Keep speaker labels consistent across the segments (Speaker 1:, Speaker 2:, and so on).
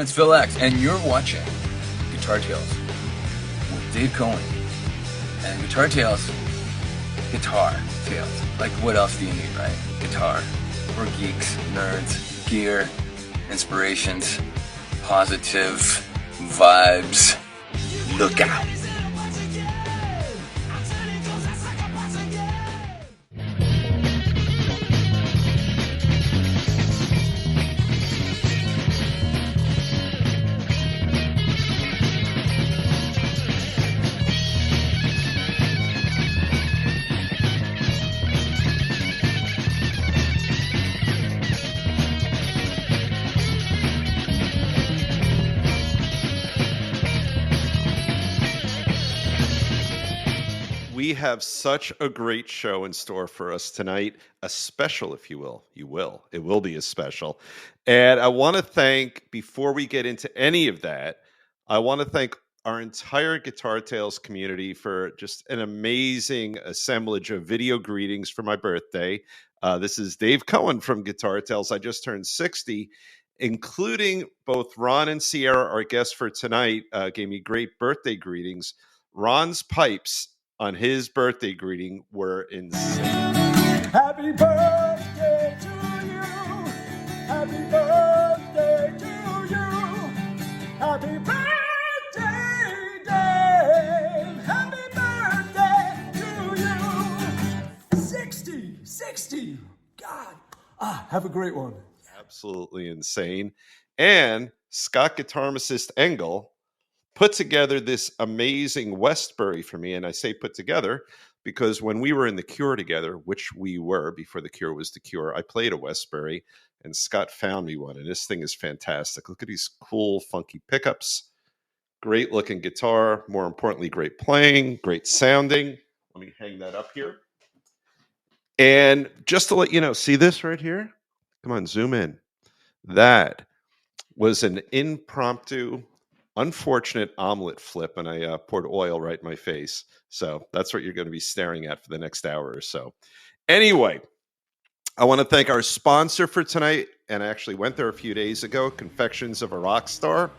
Speaker 1: it's Phil X, and you're watching Guitar Tales with Dave Cohen. And Guitar Tales, like what else do you need, right? Guitar. We're geeks, nerds, gear, inspirations, positive vibes. Look out.
Speaker 2: We have such a great show in store for us tonight, a special, if you will. It will be a special. And I want to thank, before we get into any of that, I want to thank our entire Guitar Tales community for just an amazing assemblage of video greetings for my birthday. This is Dave Cohen from Guitar Tales. I just turned 60, including both Ron and Sierra, our guests for tonight, gave me great birthday greetings. Ron's pipes on his birthday greeting were insane.
Speaker 3: Happy birthday to you. Happy birthday to you. Happy birthday, Dave. Happy birthday to you. 60. God. Have a great one.
Speaker 2: Absolutely insane. And Scott guitarist Engel put together this amazing Westbury for me. And I say put together because when we were in The Cure together, which we were before The Cure was The Cure, I played a Westbury and Scott found me one. And this thing is fantastic. Look at these cool, funky pickups. Great looking guitar. More importantly, great playing, great sounding. Let me hang that up here. And just to let you know, see this right here? Come on, zoom in. That was an impromptu, unfortunate omelet flip, and I poured oil right in my face. So that's what you're going to be staring at for the next hour or so. Anyway, I want to thank our sponsor for tonight, and I actually went there a few days ago, Confections of a Rock Star.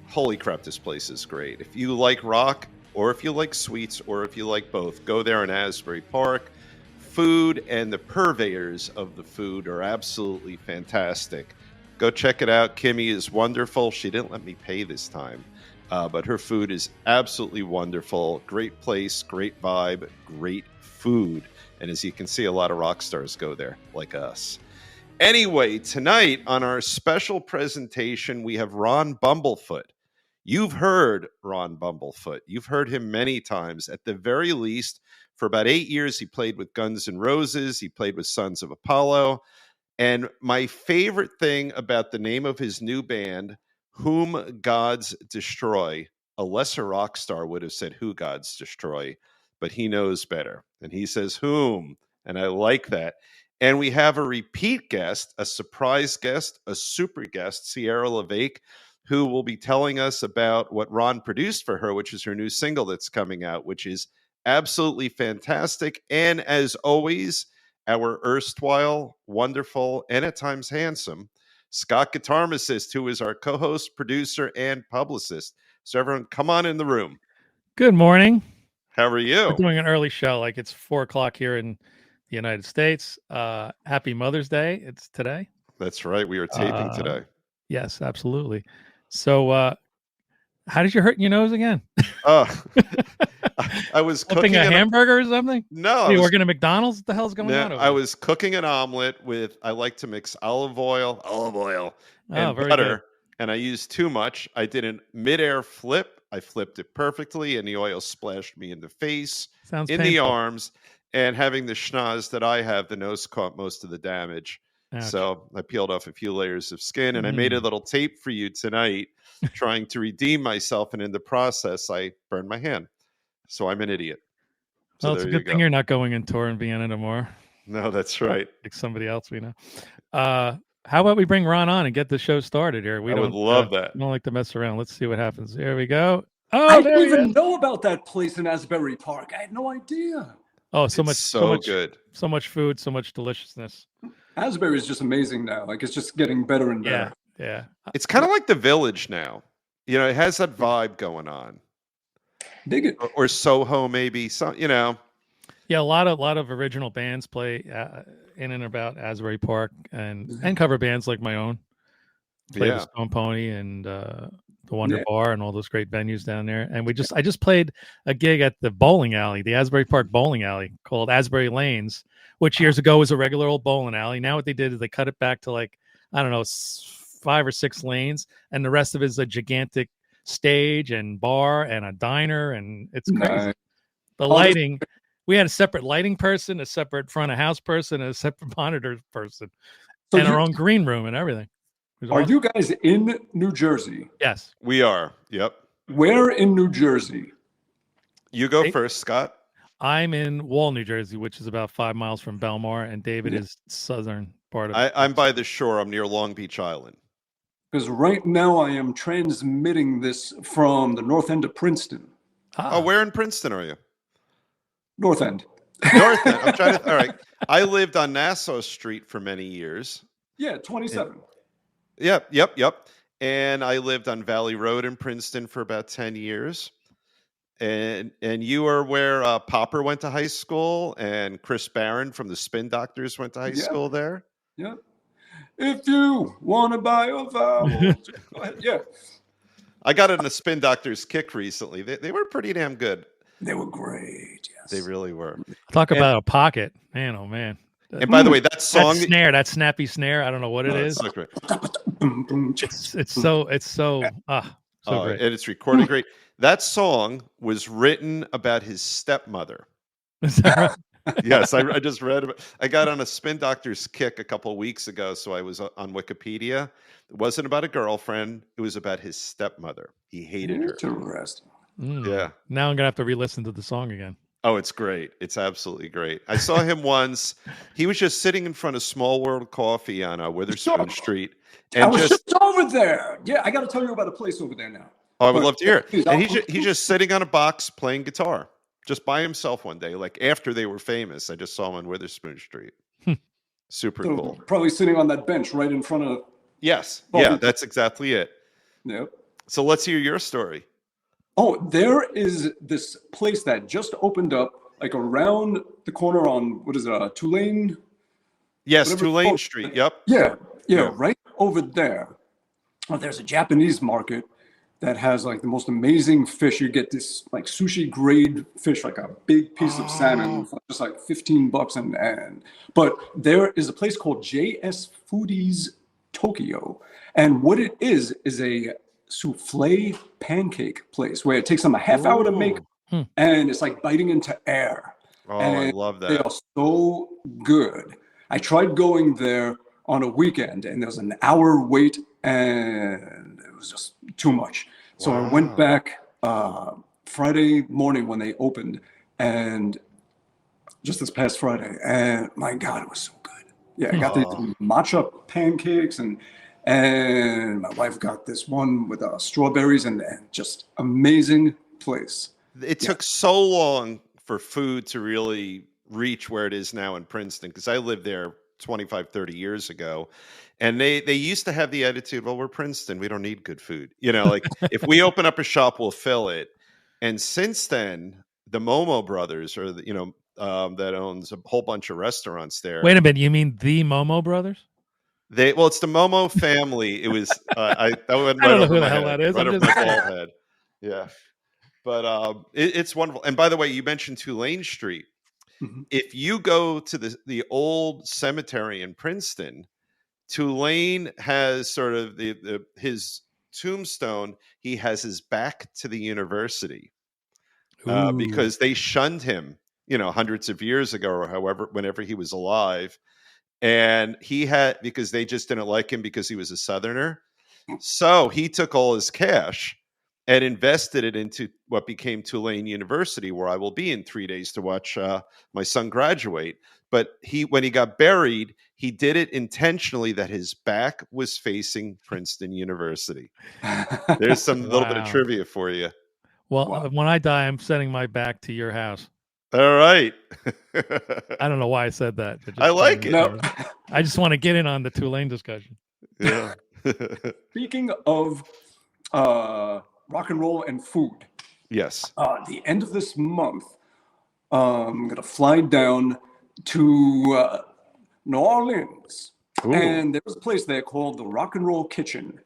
Speaker 2: Holy crap, this place is great. If you like rock, or if you like sweets, or if you like both, go there in Asbury Park. Food and the purveyors of the food are absolutely fantastic. Go check it out. Kimmy is wonderful. She didn't let me pay this time, but her food is absolutely wonderful. Great place, great vibe, great food. And as you can see, a lot of rock stars go there, like us. Anyway, tonight on our special presentation, we have Ron Bumblefoot. You've heard Ron Bumblefoot. You've heard him many times. At the very least, for about 8 years, he played with Guns N' Roses. He played with Sons of Apollo. And my favorite thing about the name of his new band, Whom Gods Destroy, a lesser rock star would have said Who Gods Destroy, but he knows better. And he says Whom, and I like that. And we have a repeat guest, a surprise guest, a super guest, Sierra Levesque, who will be telling us about what Ron produced for her, which is her new single that's coming out, which is absolutely fantastic. And as always, our erstwhile, wonderful, and at times handsome Scott Guitarist, who is our co-host, producer, and publicist. So everyone, come on in the room.
Speaker 4: Good morning.
Speaker 2: How are you?
Speaker 4: We're doing an early show, like it's 4:00 here in the United States. Happy Mother's Day. It's today.
Speaker 2: That's right. We are taping today.
Speaker 4: Yes, absolutely. So how did you hurt your nose again?
Speaker 2: I was cooking
Speaker 4: a hamburger or something?
Speaker 2: No.
Speaker 4: You working at McDonald's? What the hell's going on over
Speaker 2: I was cooking an omelet with, I like to mix olive oil, and butter.
Speaker 4: Good.
Speaker 2: And I used too much. I did a midair flip. I flipped it perfectly, and the oil splashed me in the face,
Speaker 4: Sounds
Speaker 2: in
Speaker 4: painful.
Speaker 2: the arms. And having the schnoz that I have, the nose caught most of the damage.
Speaker 4: Ouch.
Speaker 2: So I peeled off a few layers of skin, and I made a little tape for you tonight, trying to redeem myself. And in the process, I burned my hand. So I'm an idiot. So
Speaker 4: Well, it's a good thing you're not going in tour in Vienna tomorrow.
Speaker 2: No, that's right.
Speaker 4: Like somebody else we know. How about we bring Ron on and get the show started here?
Speaker 2: I would love that.
Speaker 4: We don't like to mess around. Let's see what happens. Here we go. Oh,
Speaker 3: I didn't even know about that place in Asbury Park. I had no idea.
Speaker 4: Oh, so much
Speaker 2: good.
Speaker 4: So much food, so much deliciousness.
Speaker 3: Asbury is just amazing now. Like, it's just getting better and better.
Speaker 4: Yeah.
Speaker 2: It's kind of like the Village now. You know, it has that vibe going on.
Speaker 3: Dig it.
Speaker 2: Or Soho, maybe. Some, you know.
Speaker 4: Yeah, a lot of original bands play in and about Asbury Park, and cover bands like my own play the
Speaker 2: Yeah.
Speaker 4: Stone Pony and the Wonder
Speaker 3: Yeah.
Speaker 4: Bar and all those great venues down there. And I just played a gig at the bowling alley, the Asbury Park bowling alley called Asbury Lanes, which years ago was a regular old bowling alley. Now what they did is they cut it back to like, I don't know, 5 or 6 lanes, and the rest of it is a gigantic stage and bar and a diner, and it's crazy.
Speaker 3: Nice.
Speaker 4: The lighting, we had a separate lighting person, a separate front of house person, and a separate monitor person,
Speaker 3: So
Speaker 4: and our own green room and everything.
Speaker 3: Are
Speaker 4: awesome.
Speaker 3: you guys in New Jersey?
Speaker 4: Yes.
Speaker 2: We are. Yep.
Speaker 3: Where in New Jersey?
Speaker 2: You go first, Scott.
Speaker 4: I'm in Wall, New Jersey, which is about 5 miles from Belmar, and David is southern part of it.
Speaker 2: I'm by the shore. I'm near Long Beach Island.
Speaker 3: Because right now I am transmitting this from the north end of Princeton.
Speaker 2: Oh, where in Princeton are you?
Speaker 3: North end.
Speaker 2: North end. I'm trying to. All right. I lived on Nassau Street for many years.
Speaker 3: Yeah, 27.
Speaker 2: Yep. And I lived on Valley Road in Princeton for about 10 years. And you are where Popper went to high school, and Chris Barron from the Spin Doctors went to high school there.
Speaker 3: Yeah. If you want to buy a vowel, go ahead. Yeah.
Speaker 2: I got on the Spin Doctors kick recently. They were pretty damn good.
Speaker 3: They were great. Yes.
Speaker 2: They really were.
Speaker 4: Talk about a pocket. Man, oh man.
Speaker 2: And by the way, that song,
Speaker 4: that snappy snare, I don't know what it is.
Speaker 2: It's great.
Speaker 4: It's so great.
Speaker 2: And it's recorded great. That song was written about his stepmother.
Speaker 4: Is that right?
Speaker 2: Yes, I just read about. I got on a Spin Doctors kick a couple of weeks ago, so I was on Wikipedia. It wasn't about a girlfriend; it was about his stepmother. He hated her.
Speaker 3: Interesting.
Speaker 2: Yeah.
Speaker 4: Now I'm gonna have to re-listen to the song again.
Speaker 2: Oh, it's great. It's absolutely great. I saw him once. He was just sitting in front of Small World Coffee on Witherspoon Street. And
Speaker 3: I was just over there. Yeah, I got to tell you about a place over there now.
Speaker 2: Oh, I would love to hear it. And he's just sitting on a box playing guitar, just by himself one day. Like after they were famous, I just saw him on Witherspoon Street. Super cool.
Speaker 3: Probably sitting on that bench right in front of.
Speaker 2: Yes. Yeah, that's exactly it.
Speaker 3: Yep.
Speaker 2: So let's hear your story.
Speaker 3: Oh, there is this place that just opened up, like around the corner on, what is it, Tulane?
Speaker 2: Yes, Tulane Street. Yep.
Speaker 3: Yeah, right over there. Oh, there's a Japanese market that has like the most amazing fish. You get this like sushi grade fish, like a big piece of salmon, for just like $15 but there is a place called JS Foodies Tokyo, and what it is a souffle pancake place where it takes them a half hour to make, and it's like biting into air.
Speaker 2: Oh,
Speaker 3: and
Speaker 2: I love that.
Speaker 3: They are so good. I tried going there on a weekend, and there was an hour wait, and it was just too much. So I went back Friday morning when they opened, and just this past Friday, and my God, it was so good. Yeah, I got these matcha pancakes, and my wife got this one with strawberries, and just amazing place.
Speaker 2: It took so long for food to really reach where it is now in Princeton, because I lived there 25, 30 years ago. And they used to have the attitude, well, we're Princeton, we don't need good food. You know, like if we open up a shop, we'll fill it. And since then, the Momo brothers, that owns a whole bunch of restaurants there.
Speaker 4: Wait a minute, you mean the Momo brothers?
Speaker 2: It's the Momo family. It was I don't
Speaker 4: know who the hell that is.
Speaker 2: Right
Speaker 4: I'm
Speaker 2: over
Speaker 4: just
Speaker 2: my bald head. Yeah. But it's wonderful. And by the way, you mentioned Tulane Street.
Speaker 3: Mm-hmm.
Speaker 2: If you go to the old cemetery in Princeton, Tulane has sort of his tombstone. He has his back to the university because they shunned him, hundreds of years ago or whenever he was alive. And because they just didn't like him because he was a Southerner. So he took all his cash and invested it into what became Tulane University, where I will be in 3 days to watch my son graduate. But when he got buried, he did it intentionally that his back was facing Princeton University. There's some little bit of trivia for you.
Speaker 4: Well, when I die, I'm sending my back to your house.
Speaker 2: All right.
Speaker 4: I don't know why I said that.
Speaker 2: I like it.
Speaker 3: No.
Speaker 4: I just want to get in on the Tulane discussion.
Speaker 2: Yeah.
Speaker 3: Speaking of rock and roll and food,
Speaker 2: Yes.
Speaker 3: the end of this month, I'm gonna fly down to New Orleans,
Speaker 2: Ooh.
Speaker 3: and there's a place there called the Rock and Roll Kitchen.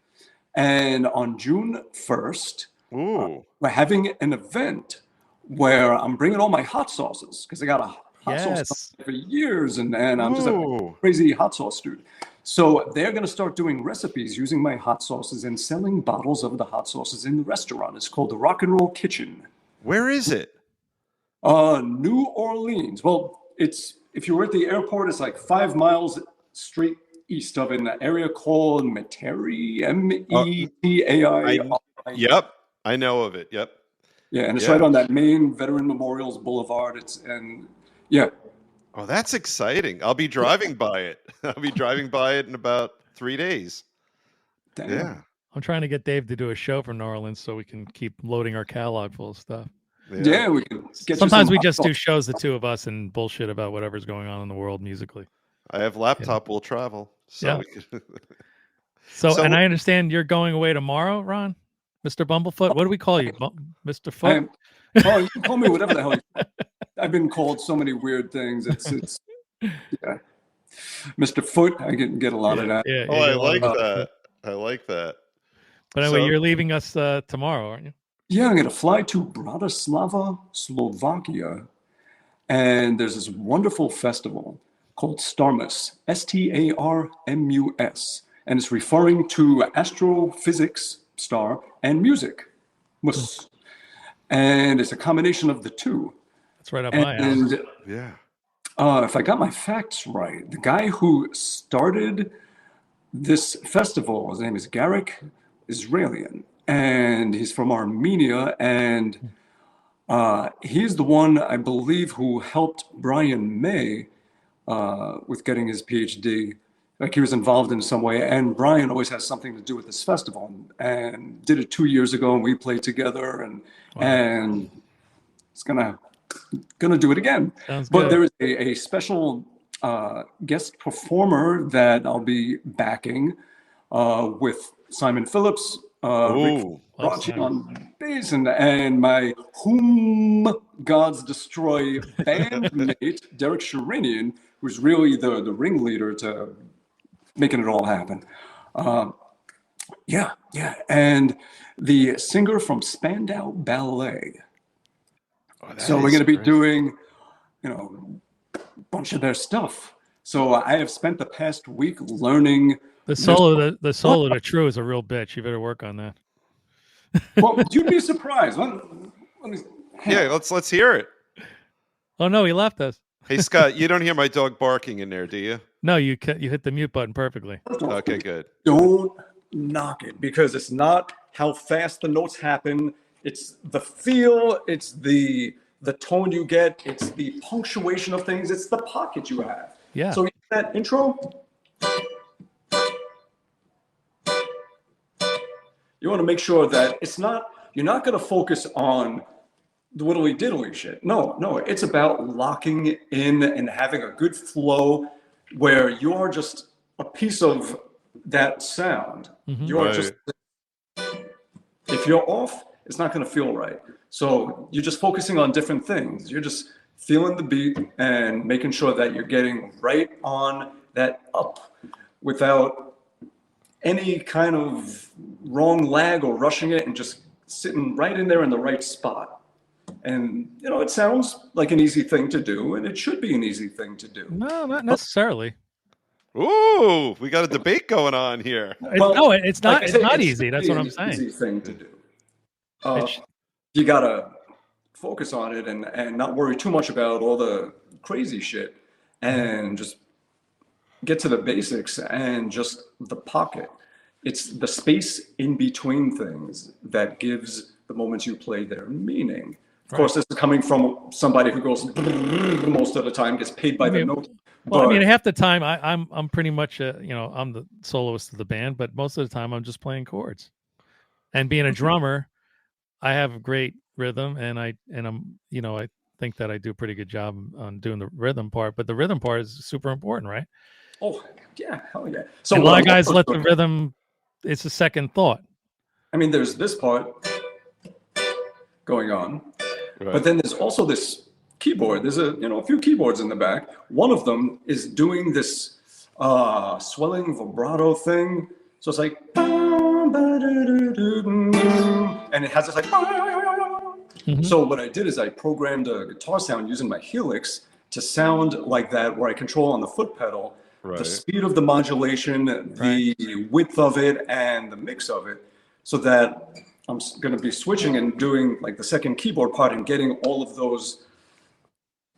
Speaker 3: And on June 1st,
Speaker 2: Ooh.
Speaker 3: we're having an event where I'm bringing all my hot sauces because I got a hot sauce for years, and I'm just a crazy hot sauce dude. So they're going to start doing recipes using my hot sauces and selling bottles of the hot sauces in the restaurant. It's called the Rock and Roll Kitchen.
Speaker 2: Where is it?
Speaker 3: New Orleans. Well, it's if you were at the airport, it's like 5 miles straight east of an area called Metairie, Metai.
Speaker 2: Yep, I know of it. Yep.
Speaker 3: Yeah, and it's right on that main Veteran Memorials Boulevard. Oh,
Speaker 2: that's exciting. I'll be driving by it. I'll be driving by it in about 3 days.
Speaker 3: Damn.
Speaker 2: Yeah.
Speaker 4: I'm trying to get Dave to do a show from New Orleans so we can keep loading our catalog full of stuff.
Speaker 3: Yeah, we can get
Speaker 4: Sometimes we just do shows, the two of us, and bullshit about whatever's going on in the world musically.
Speaker 2: I have laptop will travel. So
Speaker 4: So and I understand you're going away tomorrow, Ron? Mr. Bumblefoot? What do we call you? Mr. Foot?
Speaker 3: You can call me whatever the hell I've been called so many weird things. It's Mr. Foot. I get a lot of that.
Speaker 2: Yeah, I like that. I like that.
Speaker 4: But anyway, you're leaving us tomorrow, aren't you?
Speaker 3: Yeah, I'm going to fly to Bratislava, Slovakia, and there's this wonderful festival called Starmus, Starmus, and it's referring to astrophysics, star, and music, and it's a combination of the two.
Speaker 4: That's right up my alley.
Speaker 2: Yeah.
Speaker 3: If I got my facts right, the guy who started this festival, his name is Garrick Israelian, and he's from Armenia, and he's the one, I believe, who helped Brian May with getting his PhD. Like he was involved in some way, and Brian always has something to do with this festival, and did it 2 years ago, and we played together, and it's gonna do it again. But there is a special guest performer that I'll be backing with Simon Phillips, on bass, and my Whom Gods Destroy bandmate Derek Sherinian, who's really the ringleader to making it all happen. And the singer from Spandau Ballet. So we're going to be doing, a bunch of their stuff. So I have spent the past week learning.
Speaker 4: The solo to True is a real bitch. You better work on that.
Speaker 3: Well, you'd be surprised.
Speaker 2: Let's hear it.
Speaker 4: Oh no, he left us.
Speaker 2: Hey Scott, you don't hear my dog barking in there, do you?
Speaker 4: No, you hit the mute button perfectly.
Speaker 2: Okay, good.
Speaker 3: Don't knock it, because it's not how fast the notes happen. It's the feel. It's the tone you get. It's the punctuation of things. It's the pocket you have.
Speaker 4: Yeah.
Speaker 3: So that intro, you want to make sure that you're not going to focus on the whittly diddly shit. No, it's about locking in and having a good flow where you're just a piece of that sound.
Speaker 4: Mm-hmm.
Speaker 3: You're just, if you're off, it's not going to feel right. So you're just focusing on different things. You're just feeling the beat and making sure that you're getting right on that up without any kind of wrong lag or rushing it, and just sitting right in there in the right spot. And, it sounds like an easy thing to do, and it should be an easy thing to do.
Speaker 4: No, not necessarily.
Speaker 2: Ooh, we got a debate going on here.
Speaker 4: It's not. It's not easy. That's what I'm saying.
Speaker 3: Easy thing to do. You gotta focus on it and not worry too much about all the crazy shit, and just get to the basics and just the pocket. It's the space in between things that gives the moments you play their meaning. Of course, this is coming from somebody who goes most of the time, gets paid by the note.
Speaker 4: Well, half the time I'm pretty much I'm the soloist of the band, but most of the time I'm just playing chords. And being a drummer, I have great rhythm, and I think that I do a pretty good job on doing the rhythm part. But the rhythm part is super important, right?
Speaker 3: Oh yeah, hell yeah. So
Speaker 4: a lot of guys let the rhythm it's a second thought.
Speaker 3: I mean, there's this part going on, but then there's also this keyboard. There's a few keyboards in the back. One of them is doing this swelling vibrato thing. So it's like, and it has this like. So what I did is I programmed a guitar sound using my Helix to sound like that, where I control on the foot pedal the speed of the modulation, the width of it, and the mix of it, so that I'm going to be switching and doing like the second keyboard part and getting all of those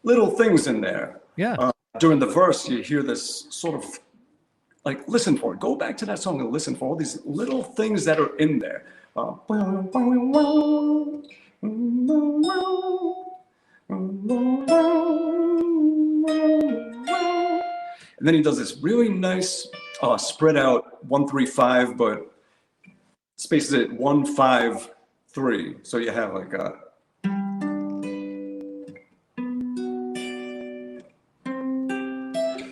Speaker 3: little things in there.
Speaker 4: Yeah.
Speaker 3: During the verse, you hear this sort of like, listen for it. Go back to that song and listen for all these little things that are in there. And then he does this really nice spread out 1-3-5, but spaces it 1-5-3. So you have like a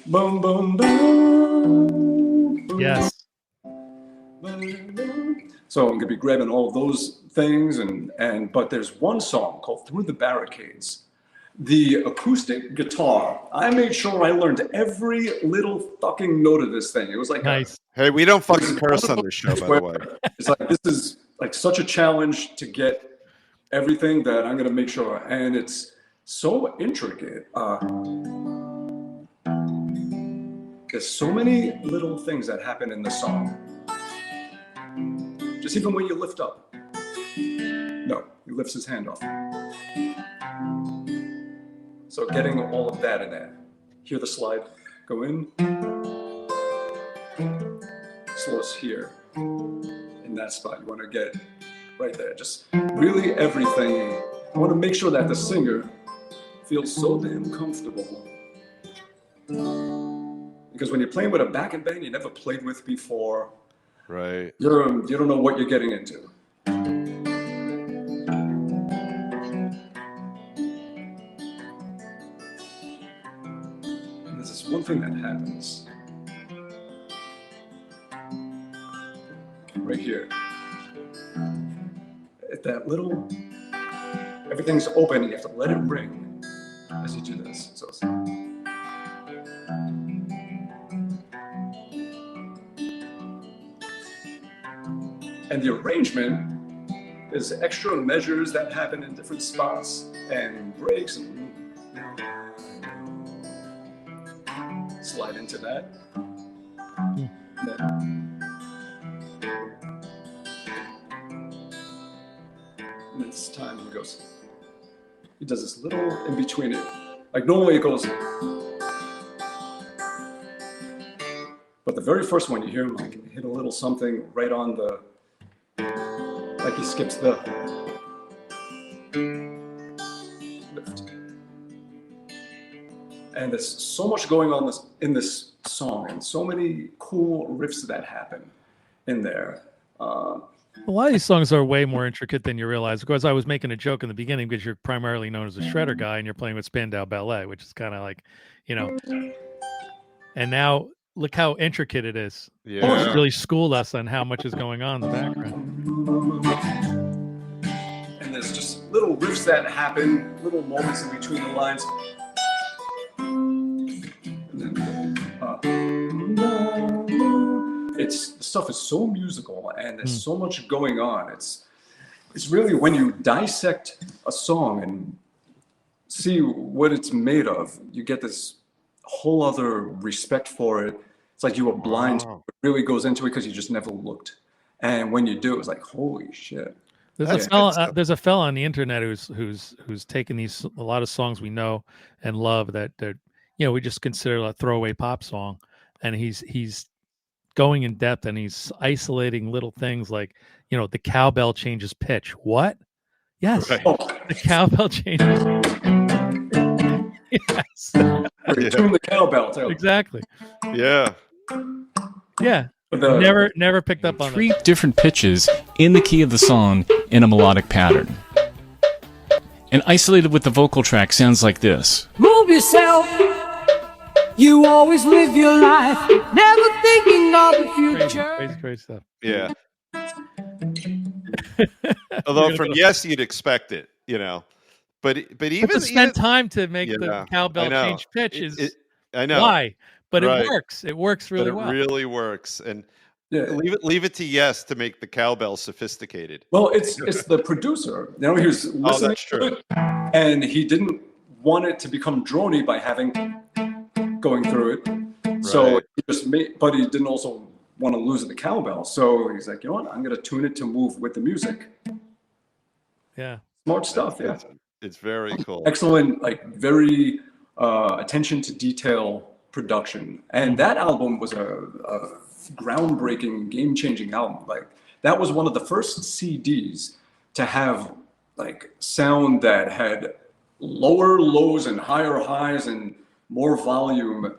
Speaker 3: boom, boom, boom.
Speaker 4: Yes.
Speaker 3: So I'm gonna be grabbing all of those things, but there's one song called "Through the Barricades." The acoustic guitar, I made sure I learned every little fucking note of this thing. It was like
Speaker 4: nice.
Speaker 2: Hey, we don't fucking curse on this show, by the way.
Speaker 3: It's like, this is like such a challenge to get everything that I'm gonna make sure, and it's so intricate. There's so many little things that happen in the song. Just even when you lift up. No, he lifts his hand off. So getting all of that in there. Hear the slide go in. Slows here. In that spot. You want to get it right there. Just really everything. I want to make sure that the singer feels so damn comfortable. Because when you're playing with a backing band you never played with before,
Speaker 2: right?
Speaker 3: You don't know what you're getting into. And there's this one thing that happens right here. At that little, everything's open and you have to let it ring as you do this. So it's, and the arrangement is extra measures that happen in different spots and breaks and slide into that. And this time he goes, he does this little in between it. Like normally it goes, but the very first one you hear him like hit a little something right on the, like he skips the lift. And there's so much going on in this song, and so many cool riffs that happen in there.
Speaker 4: A lot of these songs are way more intricate than you realize. Of course, I was making a joke in the beginning because you're primarily known as a shredder guy and you're playing with Spandau Ballet, which is kind of like, and now look how intricate it is.
Speaker 2: Yeah.
Speaker 4: It's really schooled us on how much is going on in the background.
Speaker 3: And there's just little riffs that happen, little moments in between the lines. And then, the stuff is so musical and there's so much going on. It's really, when you dissect a song and see what it's made of, you get this whole other respect for it. It's like you were blind. It really goes into it because you just never looked. And when you do, it's like, holy shit.
Speaker 4: There's a fella on the internet who's taken a lot of songs we know and love that we just consider a throwaway pop song, and he's going in depth and he's isolating little things like, the cowbell changes pitch. What? Yes. Right. The cowbell changes. Yes.
Speaker 3: Tune the cowbell too.
Speaker 4: Exactly.
Speaker 2: Yeah.
Speaker 4: Yeah. Never picked up on
Speaker 5: 3 different pitches in the key of the song in a melodic pattern. And isolated with the vocal track sounds like this.
Speaker 6: Move yourself. You always live your life, never thinking of the
Speaker 4: Crazy stuff.
Speaker 2: Yeah.
Speaker 4: You're
Speaker 2: Although
Speaker 4: gonna
Speaker 2: from
Speaker 4: go-
Speaker 2: Yes, you'd expect it, but
Speaker 4: but
Speaker 2: even
Speaker 4: to spend time to make the
Speaker 2: yeah, I
Speaker 4: cowbell
Speaker 2: know.
Speaker 4: change pitch is
Speaker 2: I know.
Speaker 4: why, but
Speaker 2: Right.
Speaker 4: it works. It works
Speaker 2: But
Speaker 4: really
Speaker 2: it
Speaker 4: well.
Speaker 2: really works. And
Speaker 3: Yeah.
Speaker 2: leave it to Yes to make the cowbell sophisticated.
Speaker 3: Well, it's the producer. He was listening
Speaker 2: that's
Speaker 3: to
Speaker 2: true.
Speaker 3: it, and he didn't want it to become drony by having going through it. So
Speaker 2: Right.
Speaker 3: he just but he didn't also want to lose the cowbell. So he's like, you know what? I'm going to tune it to move with the music.
Speaker 4: Yeah.
Speaker 3: Smart stuff. Yeah.
Speaker 2: It's very cool.
Speaker 3: Excellent, like very attention to detail production. And that album was a groundbreaking, game-changing album. Like that was one of the first CDs to have like sound that had lower lows and higher highs and more volume.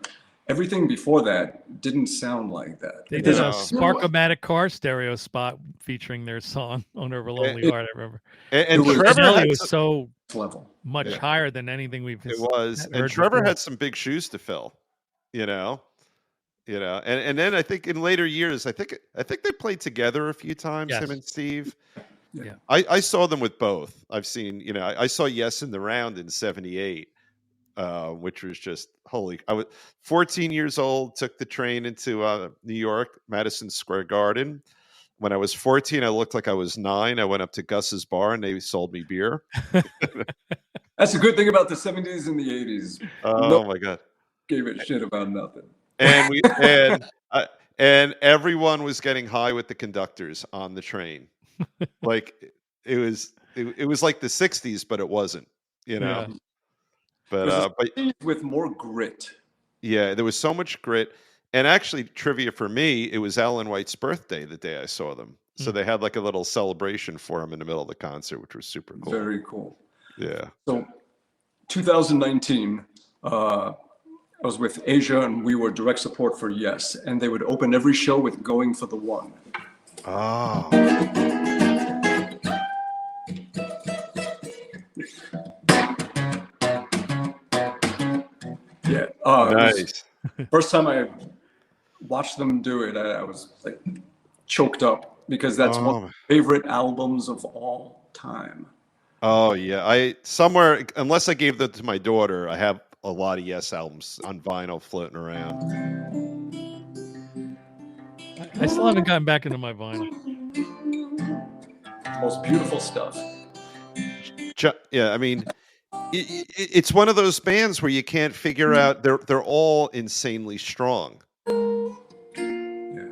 Speaker 3: Everything before that didn't sound like that.
Speaker 4: They did a
Speaker 2: No.
Speaker 4: Spark-O-Matic car stereo spot featuring their song "Owner of a Lonely Heart." I remember.
Speaker 2: And
Speaker 3: It was-
Speaker 2: Trevor
Speaker 4: Finale
Speaker 2: had
Speaker 4: was so
Speaker 3: level.
Speaker 4: much higher than anything we've.
Speaker 2: it was, and
Speaker 4: heard
Speaker 2: Trevor
Speaker 4: before.
Speaker 2: had some big shoes to fill, and then I think in later years, I think they played together a few times,
Speaker 4: Yes.
Speaker 2: him and Steve.
Speaker 3: Yeah.
Speaker 2: I saw them with both. I've seen, I saw Yes in the Round in '78, which was just holy. I was 14 years old, took the train into New York, Madison Square Garden. When I was 14, I looked like I was 9. I went up to Gus's bar and they sold me beer.
Speaker 3: That's the good thing about the 70s and the 80s.
Speaker 2: Oh my God.
Speaker 3: Gave a shit about nothing.
Speaker 2: And and everyone was getting high with the conductors on the train. Like it was like the 60s, but it wasn't,
Speaker 4: Yeah.
Speaker 2: But
Speaker 3: with more grit.
Speaker 2: yeah, there was so much grit. And actually, trivia for me, it was Alan White's birthday the day I saw them. So they had like a little celebration for him in the middle of the concert, which was super cool.
Speaker 3: Very cool.
Speaker 2: Yeah.
Speaker 3: So 2019, I was with Asia and we were direct support for Yes. And they would open every show with Going for the One.
Speaker 2: Oh.
Speaker 3: Yeah.
Speaker 2: Nice.
Speaker 3: First time I watched them do it, I was like choked up because that's one of my favorite albums of all time.
Speaker 2: Oh yeah, somewhere, unless I gave them to my daughter, I have a lot of Yes albums on vinyl floating around.
Speaker 4: I still haven't gotten back into my vinyl.
Speaker 3: Most beautiful stuff.
Speaker 2: Yeah, I mean, it's one of those bands where you can't figure out. They're all insanely strong.
Speaker 3: Yeah.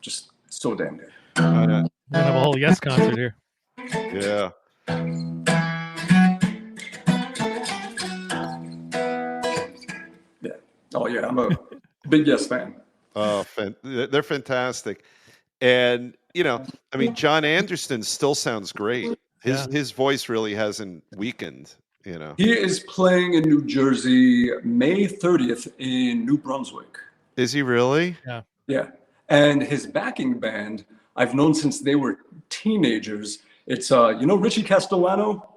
Speaker 3: Just so damn good.
Speaker 2: I know.
Speaker 4: We're gonna have a whole Yes concert here.
Speaker 2: Yeah.
Speaker 3: Yeah. Oh yeah, I'm a big Yes fan.
Speaker 2: Oh, they're fantastic. And I mean, John Anderson still sounds great. His voice really hasn't weakened.
Speaker 3: He is playing in New Jersey May 30th in New Brunswick.
Speaker 2: Is he really?
Speaker 4: Yeah.
Speaker 3: Yeah. And his backing band, I've known since they were teenagers. It's Richie Castellano?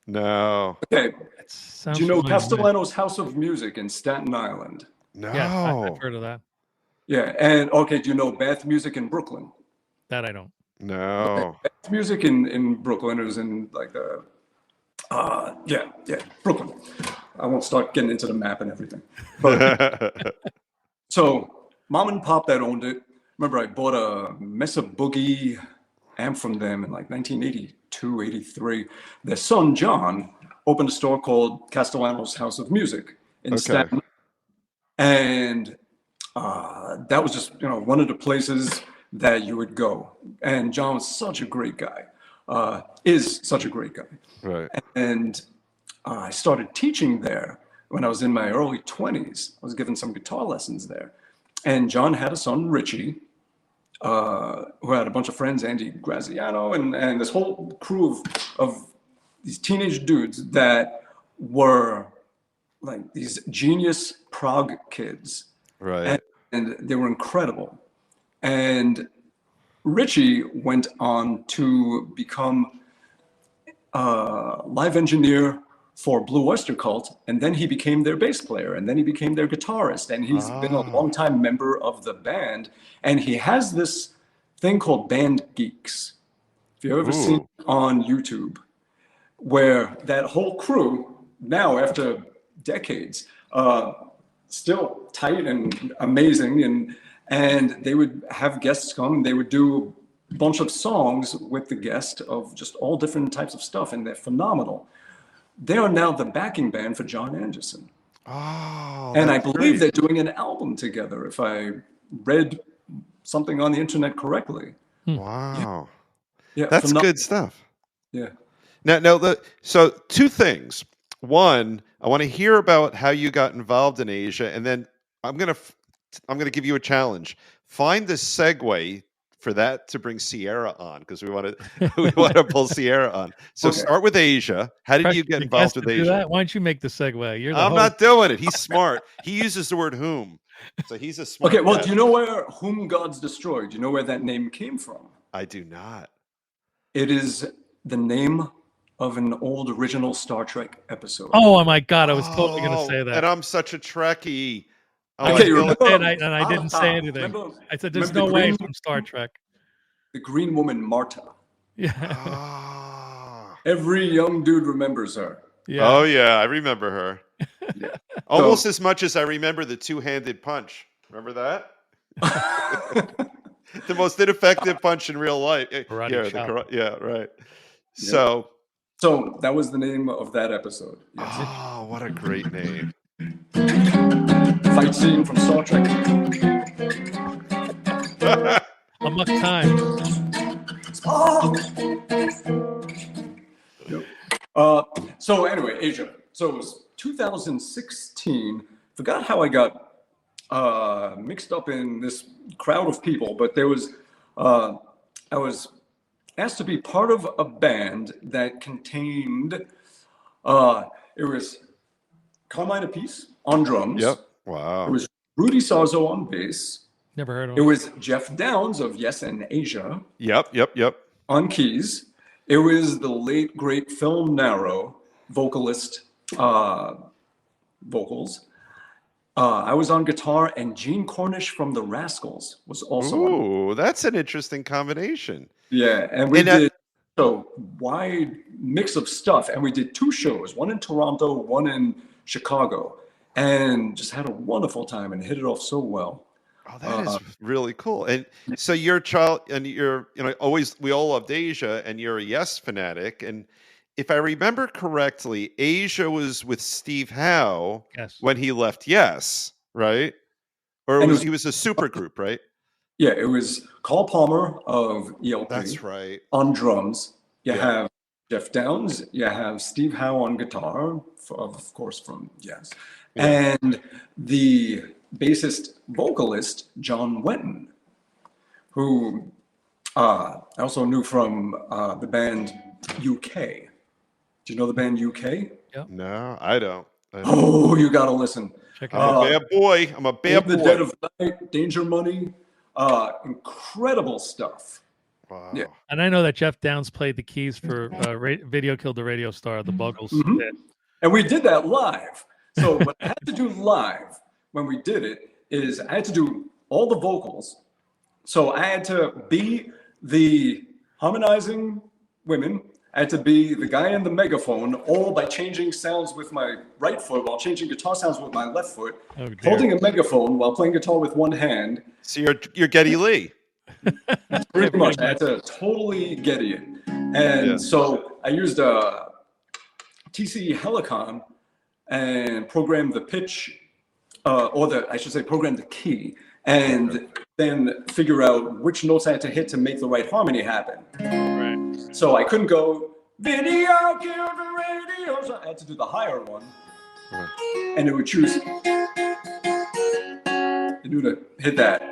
Speaker 2: No.
Speaker 3: Okay.
Speaker 4: Sounds
Speaker 3: Do you know
Speaker 4: familiar.
Speaker 3: Castellano's House of Music in Staten Island?
Speaker 2: No.
Speaker 4: Yeah, I've heard of that.
Speaker 3: Yeah. And okay, do you know Bath Music in Brooklyn?
Speaker 4: That I don't.
Speaker 2: No.
Speaker 3: Bath Music in Brooklyn. It was in like the Brooklyn. I won't start getting into the map and everything. But so mom and pop that owned it. Remember, I bought a Mesa Boogie amp from them in like 1982, 83. Their son, John, opened a store called Castellano's House of Music in Staten. And that was just, one of the places that you would go. And John was such a great guy, is such a great guy.
Speaker 2: Right.
Speaker 3: And I started teaching there when I was in my early 20s. I was giving some guitar lessons there. And John had a son, Richie, who had a bunch of friends, Andy Graziano, and this whole crew of these teenage dudes that were like these genius prog kids.
Speaker 2: Right.
Speaker 3: And they were incredible. And Richie went on to become a live engineer for Blue Oyster Cult, and then he became their bass player, and then he became their guitarist, and he's been a longtime member of the band. And he has this thing called Band Geeks. If you've ever seen it on YouTube, where that whole crew, now after decades, still tight and amazing, and they would have guests come, they would do a bunch of songs with the guest of just all different types of stuff, and they're phenomenal. They are now the backing band for John Anderson.
Speaker 2: Oh,
Speaker 3: and I believe they're doing an album together, if I read something on the internet correctly.
Speaker 2: Wow.
Speaker 3: Yeah,
Speaker 2: that's good stuff.
Speaker 3: Yeah.
Speaker 2: Now, so two things. One, I want to hear about how you got involved in Asia, and then I'm gonna give you a challenge. Find the segue for that to bring Sierra on, because we want to pull Sierra on. So start with Asia. How did you get involved with Asia?
Speaker 4: Why don't you make the segue? You're the
Speaker 2: I'm
Speaker 4: host.
Speaker 2: not doing it. He's smart. He uses the word whom, so he's a smart.
Speaker 3: Okay, well,
Speaker 2: guy.
Speaker 3: do you know where Whom Gods Destroy? Do you know where that name came from?
Speaker 2: I do not.
Speaker 3: It is the name of an old original Star Trek episode.
Speaker 4: Oh my God, I was totally going to say that.
Speaker 2: And I'm such a Trekkie.
Speaker 3: Okay,
Speaker 4: and I didn't say anything. I said, "There's no way from Star Trek."
Speaker 3: The Green Woman Marta.
Speaker 4: Yeah.
Speaker 3: Every young dude remembers her.
Speaker 2: Yeah. Oh yeah, I remember her. Yeah. Almost as much as I remember the two-handed punch. Remember that? The most ineffective punch in real life. Yeah, right.
Speaker 3: Yeah. So that was the name of that episode. Yes.
Speaker 2: Oh, what a great name.
Speaker 3: Fight scene from Star Trek.
Speaker 4: Amok time.
Speaker 3: So anyway, Asia. So it was 2016. Forgot how I got mixed up in this crowd of people, but there was I was asked to be part of a band that contained it was Carmine Appice on drums.
Speaker 2: Yep. Wow.
Speaker 3: It was Rudy Sarzo on bass.
Speaker 4: Never heard of him.
Speaker 3: It was Jeff Downs of Yes and Asia.
Speaker 2: Yep.
Speaker 3: On keys. It was the late great Phil Narrow, vocalist, vocals. I was on guitar, and Gene Cornish from the Rascals was also on.
Speaker 2: Ooh, that's an interesting combination.
Speaker 3: Yeah, and we did a wide mix of stuff, and we did 2 shows, one in Toronto, one in Chicago, and just had a wonderful time and hit it off so well.
Speaker 2: Oh, that is really cool. And so you're a child, and you're, we all loved Asia, and you're a Yes fanatic. And if I remember correctly, Asia was with Steve Howe when he left Yes, right? Or he was a super group, right?
Speaker 3: Yeah, it was Carl Palmer of ELP.
Speaker 2: That's right.
Speaker 3: On drums. You have Jeff Downs. You have Steve Howe on guitar, of course, from Yes. Yeah. And the bassist vocalist, John Wenton, who I also knew from the band UK. Do you know the band UK?
Speaker 4: Yep.
Speaker 2: No, I don't.
Speaker 3: Oh, you got to listen.
Speaker 2: I'm a bad boy. I'm a bad boy.
Speaker 3: The Dead of Night, Danger Money. Incredible stuff.
Speaker 2: Wow.
Speaker 3: Yeah.
Speaker 4: And I know that Jeff Downs played the keys for Video Killed the Radio Star, the Buggles.
Speaker 3: Mm-hmm. And we did that live. So what I had to do live when we did it is I had to do all the vocals. So I had to be the harmonizing women. I had to be the guy in the megaphone, all by changing sounds with my right foot while changing guitar sounds with my left foot, holding a megaphone while playing guitar with one hand.
Speaker 2: So you're Geddy Lee.
Speaker 3: Pretty much. I had to totally Geddy it. And so I used a TC Helicon and programmed the pitch, programmed the key, and then figure out which notes I had to hit to make the right harmony happen. Right. So I couldn't go, video kill the radio. So I had to do the higher one. Right. And it would choose. I knew to hit that.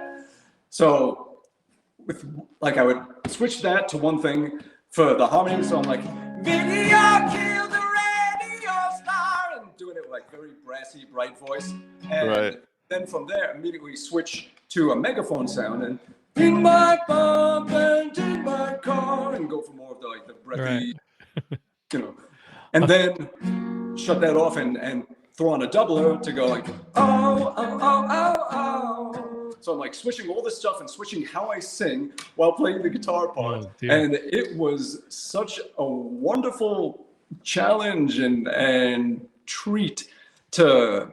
Speaker 3: So I would switch that to one thing for the harmony. So I'm like, video kill the radio star, and doing it with like very brassy, bright voice. And then from there, immediately switch to a megaphone sound and in my bump and in my car, and go for more of the breathy, And then shut that off and throw on a doubler to go like, oh, oh, oh, oh, oh. So I'm like switching all this stuff and switching how I sing while playing the guitar part.
Speaker 4: Oh, dear.
Speaker 3: And it was such a wonderful challenge and treat to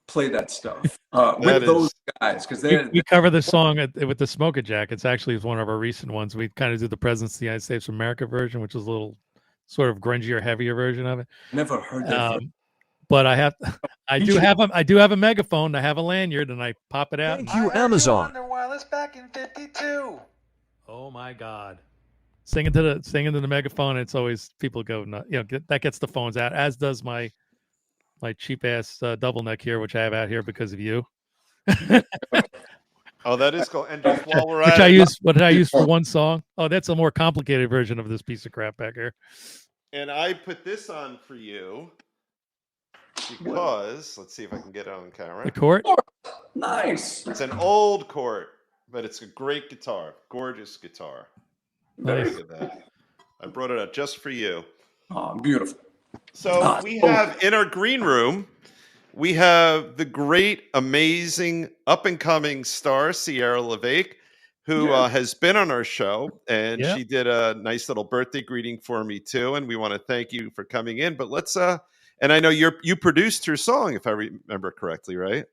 Speaker 3: play that stuff with those guys, because
Speaker 4: we cover the song with the Smoker Jackets. Actually, it's one of our recent ones. We kind of do the Presidents of the United States of America version, which is a little sort of grungier, heavier version of it.
Speaker 3: Never heard that.
Speaker 4: But I do have a megaphone. I have a lanyard, and I pop it out.
Speaker 6: Thank you, Amazon.
Speaker 7: Wireless back in '52.
Speaker 4: Oh my God! Singing to the megaphone. It's always people go nuts. That gets the phones out. As does my cheap ass double neck here, which I have out here because of you.
Speaker 2: Oh, that is cool. And just while we're
Speaker 4: What did I use for
Speaker 3: Oh.
Speaker 4: one song? Oh, that's a more complicated version of this piece of crap back here.
Speaker 2: And I put this on for you because let's see if I can get it on camera.
Speaker 4: The court.
Speaker 3: Nice.
Speaker 2: It's an old court, but it's a great guitar, gorgeous guitar.
Speaker 4: Nice.
Speaker 2: Look at that. I brought it out just for you.
Speaker 3: Oh, beautiful.
Speaker 2: So we have in our green room, we have the great, amazing, up and coming star Sierra Levesque, who has been on our show, and she did a nice little birthday greeting for me too. And we want to thank you for coming in. But let's and I know you produced her song, if I remember correctly, right?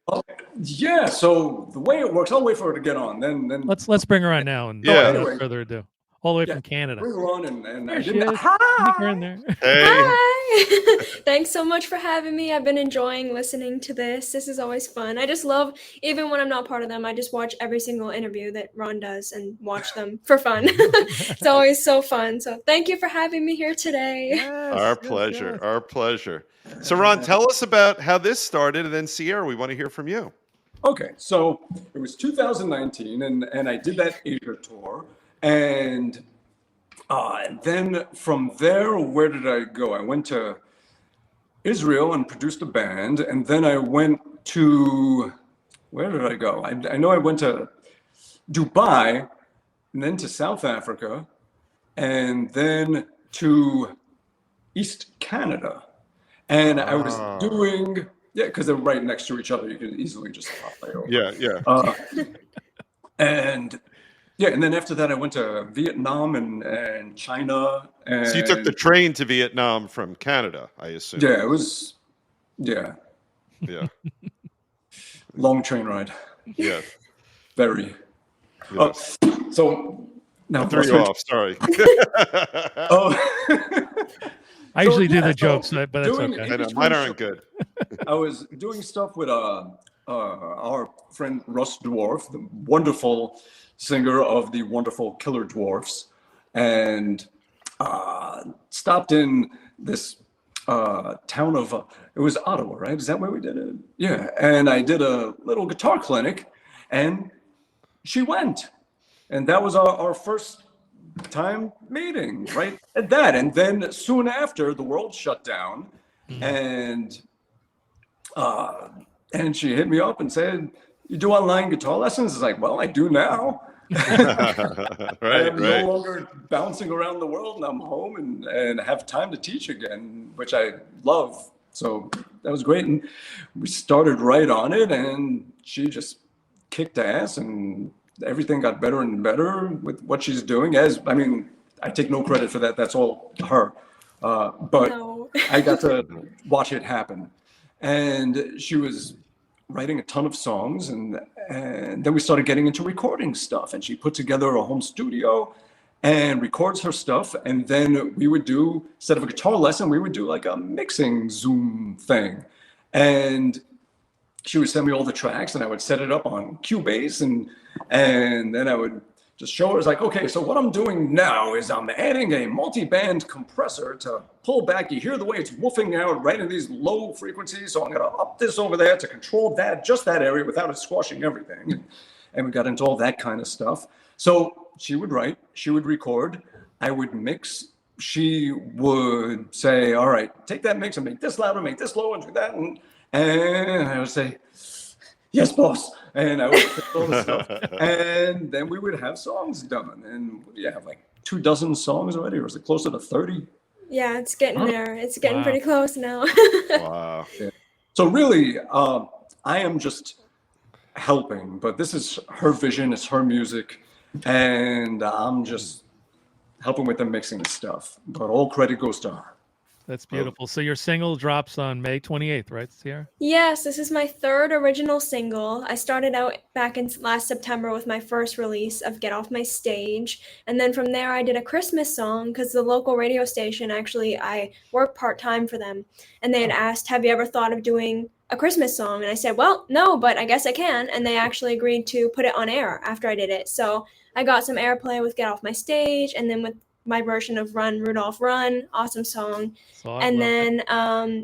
Speaker 3: Yeah. So the way it works, I'll wait for her to get on. Then
Speaker 4: Let's bring her on now, and without further ado, all the way from Canada.
Speaker 3: bring her on, and
Speaker 4: There
Speaker 3: I
Speaker 4: she
Speaker 3: didn't.
Speaker 4: is. Sneak her in there.
Speaker 2: Hey.
Speaker 8: Hi! Thanks so much for having me. I've been enjoying listening to this. This is always fun. I just love, even when I'm not part of them, I just watch every single interview that Ron does and watch them for fun. It's always so fun. So thank you for having me here today.
Speaker 2: Our pleasure. Our pleasure. So Ron, tell us about how this started, and then Sierra, we want to hear from you.
Speaker 3: Okay, so it was 2019, and I did that Asia tour, and then from there, where did I go? I went to Israel and produced a band, and then I went to, where did I go? I know I went to Dubai, and then to South Africa, and then to East Canada. And I was doing, because they're right next to each other. You can easily just hop right over.
Speaker 2: Yeah.
Speaker 3: And then after that, I went to Vietnam and China. And
Speaker 2: So you took the train to Vietnam from Canada, I assume.
Speaker 3: Yeah, it was,
Speaker 2: Yeah.
Speaker 3: long train ride.
Speaker 2: Yeah.
Speaker 3: Very.
Speaker 2: Yes.
Speaker 3: So now
Speaker 2: I threw you off. Sorry.
Speaker 4: I usually do the jokes, but that's okay.
Speaker 2: I know, mine aren't good.
Speaker 3: I was doing stuff with our friend Russ Dwarf, the wonderful singer of the wonderful Killer Dwarfs, and stopped in this town of, it was Ottawa, right? Is that where we did it? Yeah. And I did a little guitar clinic, and she went. And that was our first time meeting, right at that. And then soon after, the world shut down, and she hit me up and said, "You do online guitar lessons?" It's like, well, I do now. I'm no longer bouncing around the world, and I'm home and have time to teach again, which I love. So that was great, and we started right on it, and she just kicked ass, and everything got better and better with what she's doing. I take no credit for that. That's all her. But
Speaker 8: No.
Speaker 3: I got to watch it happen. And she was writing a ton of songs. And then we started getting into recording stuff. And she put together a home studio and records her stuff. And then we would do, instead of a guitar lesson, we would do like a mixing Zoom thing. And she would send me all the tracks, and I would set it up on Cubase, and then I would just show her. It's like, okay, so what I'm doing now is I'm adding a multi-band compressor to pull back. You hear the way it's woofing out right in these low frequencies, so I'm going to up this over there to control that, just that area, without it squashing everything. And we got into all that kind of stuff. So she would write, she would record, I would mix. She would say, all right, take that mix and make this louder, make this lower, and do that. And I would say, yes, boss. And I would fix all the stuff. And then we would have songs done. And we have like 24 songs already, or is it closer to 30?
Speaker 8: Yeah, it's getting there. It's getting
Speaker 4: Wow.
Speaker 8: pretty close now.
Speaker 2: Wow.
Speaker 3: So really, I am just helping, but this is her vision, it's her music, and I'm just helping with the mixing and stuff. But all credit goes to her.
Speaker 4: That's beautiful. So your single drops on May 28th, right, Sierra?
Speaker 8: Yes, this is my third original single. I started out back in last September with my first release of Get Off My Stage. And then from there, I did a Christmas song because the local radio station, actually, I work part-time for them. And they had asked, have you ever thought of doing a Christmas song? And I said, well, no, but I guess I can. And they actually agreed to put it on air after I did it. So I got some airplay with Get Off My Stage, and then with my version of Run, Rudolph, Run. Awesome song. And then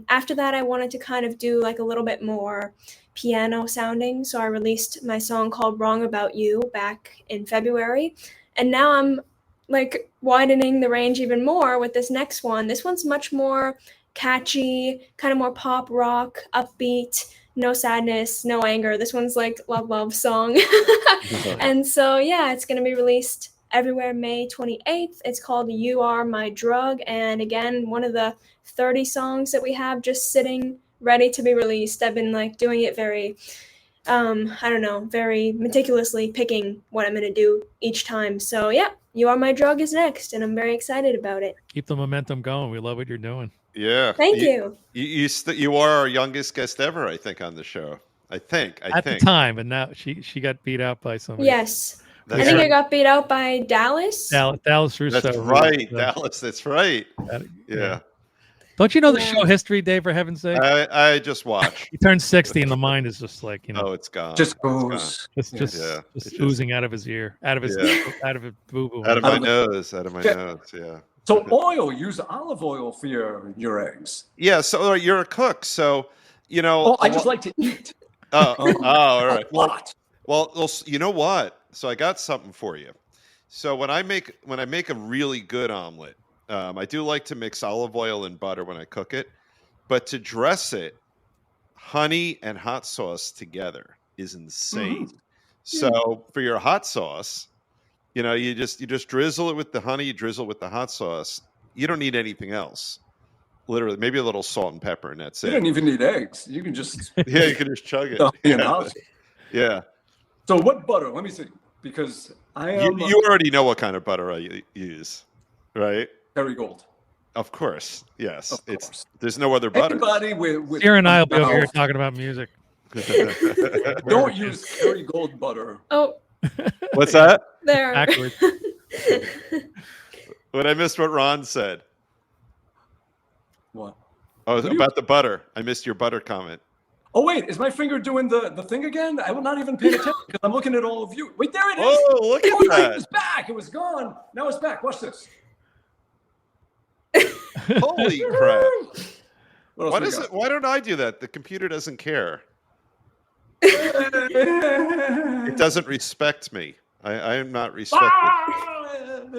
Speaker 8: after that, I wanted to kind of do like a little bit more piano sounding. So I released my song called Wrong About You back in February. And now I'm like widening the range even more with this next one. This one's much more catchy, kind of more pop rock, upbeat, no sadness, no anger. This one's like love song. And so, yeah, it's going to be released everywhere May 28th. It's called You Are My Drug. And again, one of the 30 songs that we have just sitting ready to be released. I've been like doing it very, very meticulously picking what I'm going to do each time. So yeah, You Are My Drug is next, and I'm very excited about it.
Speaker 4: Keep the momentum going. We love what you're doing.
Speaker 2: Yeah.
Speaker 8: Thank you.
Speaker 2: You are our youngest guest ever, I think, on the show. I think.
Speaker 4: At the time, and now she got beat out by somebody.
Speaker 8: Yes. I think I got beat out by Dallas.
Speaker 4: Dallas Russo.
Speaker 2: That's right, Dallas. That's right. Yeah.
Speaker 4: Don't you know the show history, Dave? For heaven's sake,
Speaker 2: I just watched.
Speaker 4: He turned 60, and the mind is just like
Speaker 2: Oh, it's gone.
Speaker 3: Just goes.
Speaker 4: Just oozing out of his ear, out of his boo boo,
Speaker 2: out of my nose. Yeah.
Speaker 3: So use olive oil for your eggs.
Speaker 2: Yeah. So you're a cook, so you know.
Speaker 3: Oh, I just like to eat.
Speaker 2: All right.
Speaker 3: A lot.
Speaker 2: Well, you know what? So I got something for you. So when I make a really good omelet, I do like to mix olive oil and butter when I cook it, but to dress it, honey and hot sauce together is insane. Mm-hmm. So for your hot sauce, you just drizzle it with the honey, you drizzle it with the hot sauce. You don't need anything else. Literally, maybe a little salt and pepper, and that's it.
Speaker 3: You don't even need eggs. You can just
Speaker 2: you can just chug it. Yeah.
Speaker 3: So what butter? Let me see, because I am.
Speaker 2: You already know what kind of butter I use, right?
Speaker 3: Kerrygold.
Speaker 2: Of course, yes.
Speaker 3: Of course.
Speaker 2: There's no other butter.
Speaker 3: Anybody with
Speaker 4: Sierra and I will be over here talking about music.
Speaker 3: Don't use Kerrygold butter.
Speaker 8: Oh.
Speaker 2: What's that?
Speaker 8: There.
Speaker 4: Backwards.
Speaker 2: When I missed what Ron said.
Speaker 3: What?
Speaker 2: Oh, about the butter. I missed your butter comment.
Speaker 3: Oh, wait. Is my finger doing the thing again? I will not even pay attention because I'm looking at all of you. Wait, there it is.
Speaker 2: Oh, look at that.
Speaker 3: It was back. It was gone. Now it's back. Watch this.
Speaker 2: Holy crap.
Speaker 3: Why
Speaker 2: don't I do that? The computer doesn't care. It doesn't respect me. I am not respected.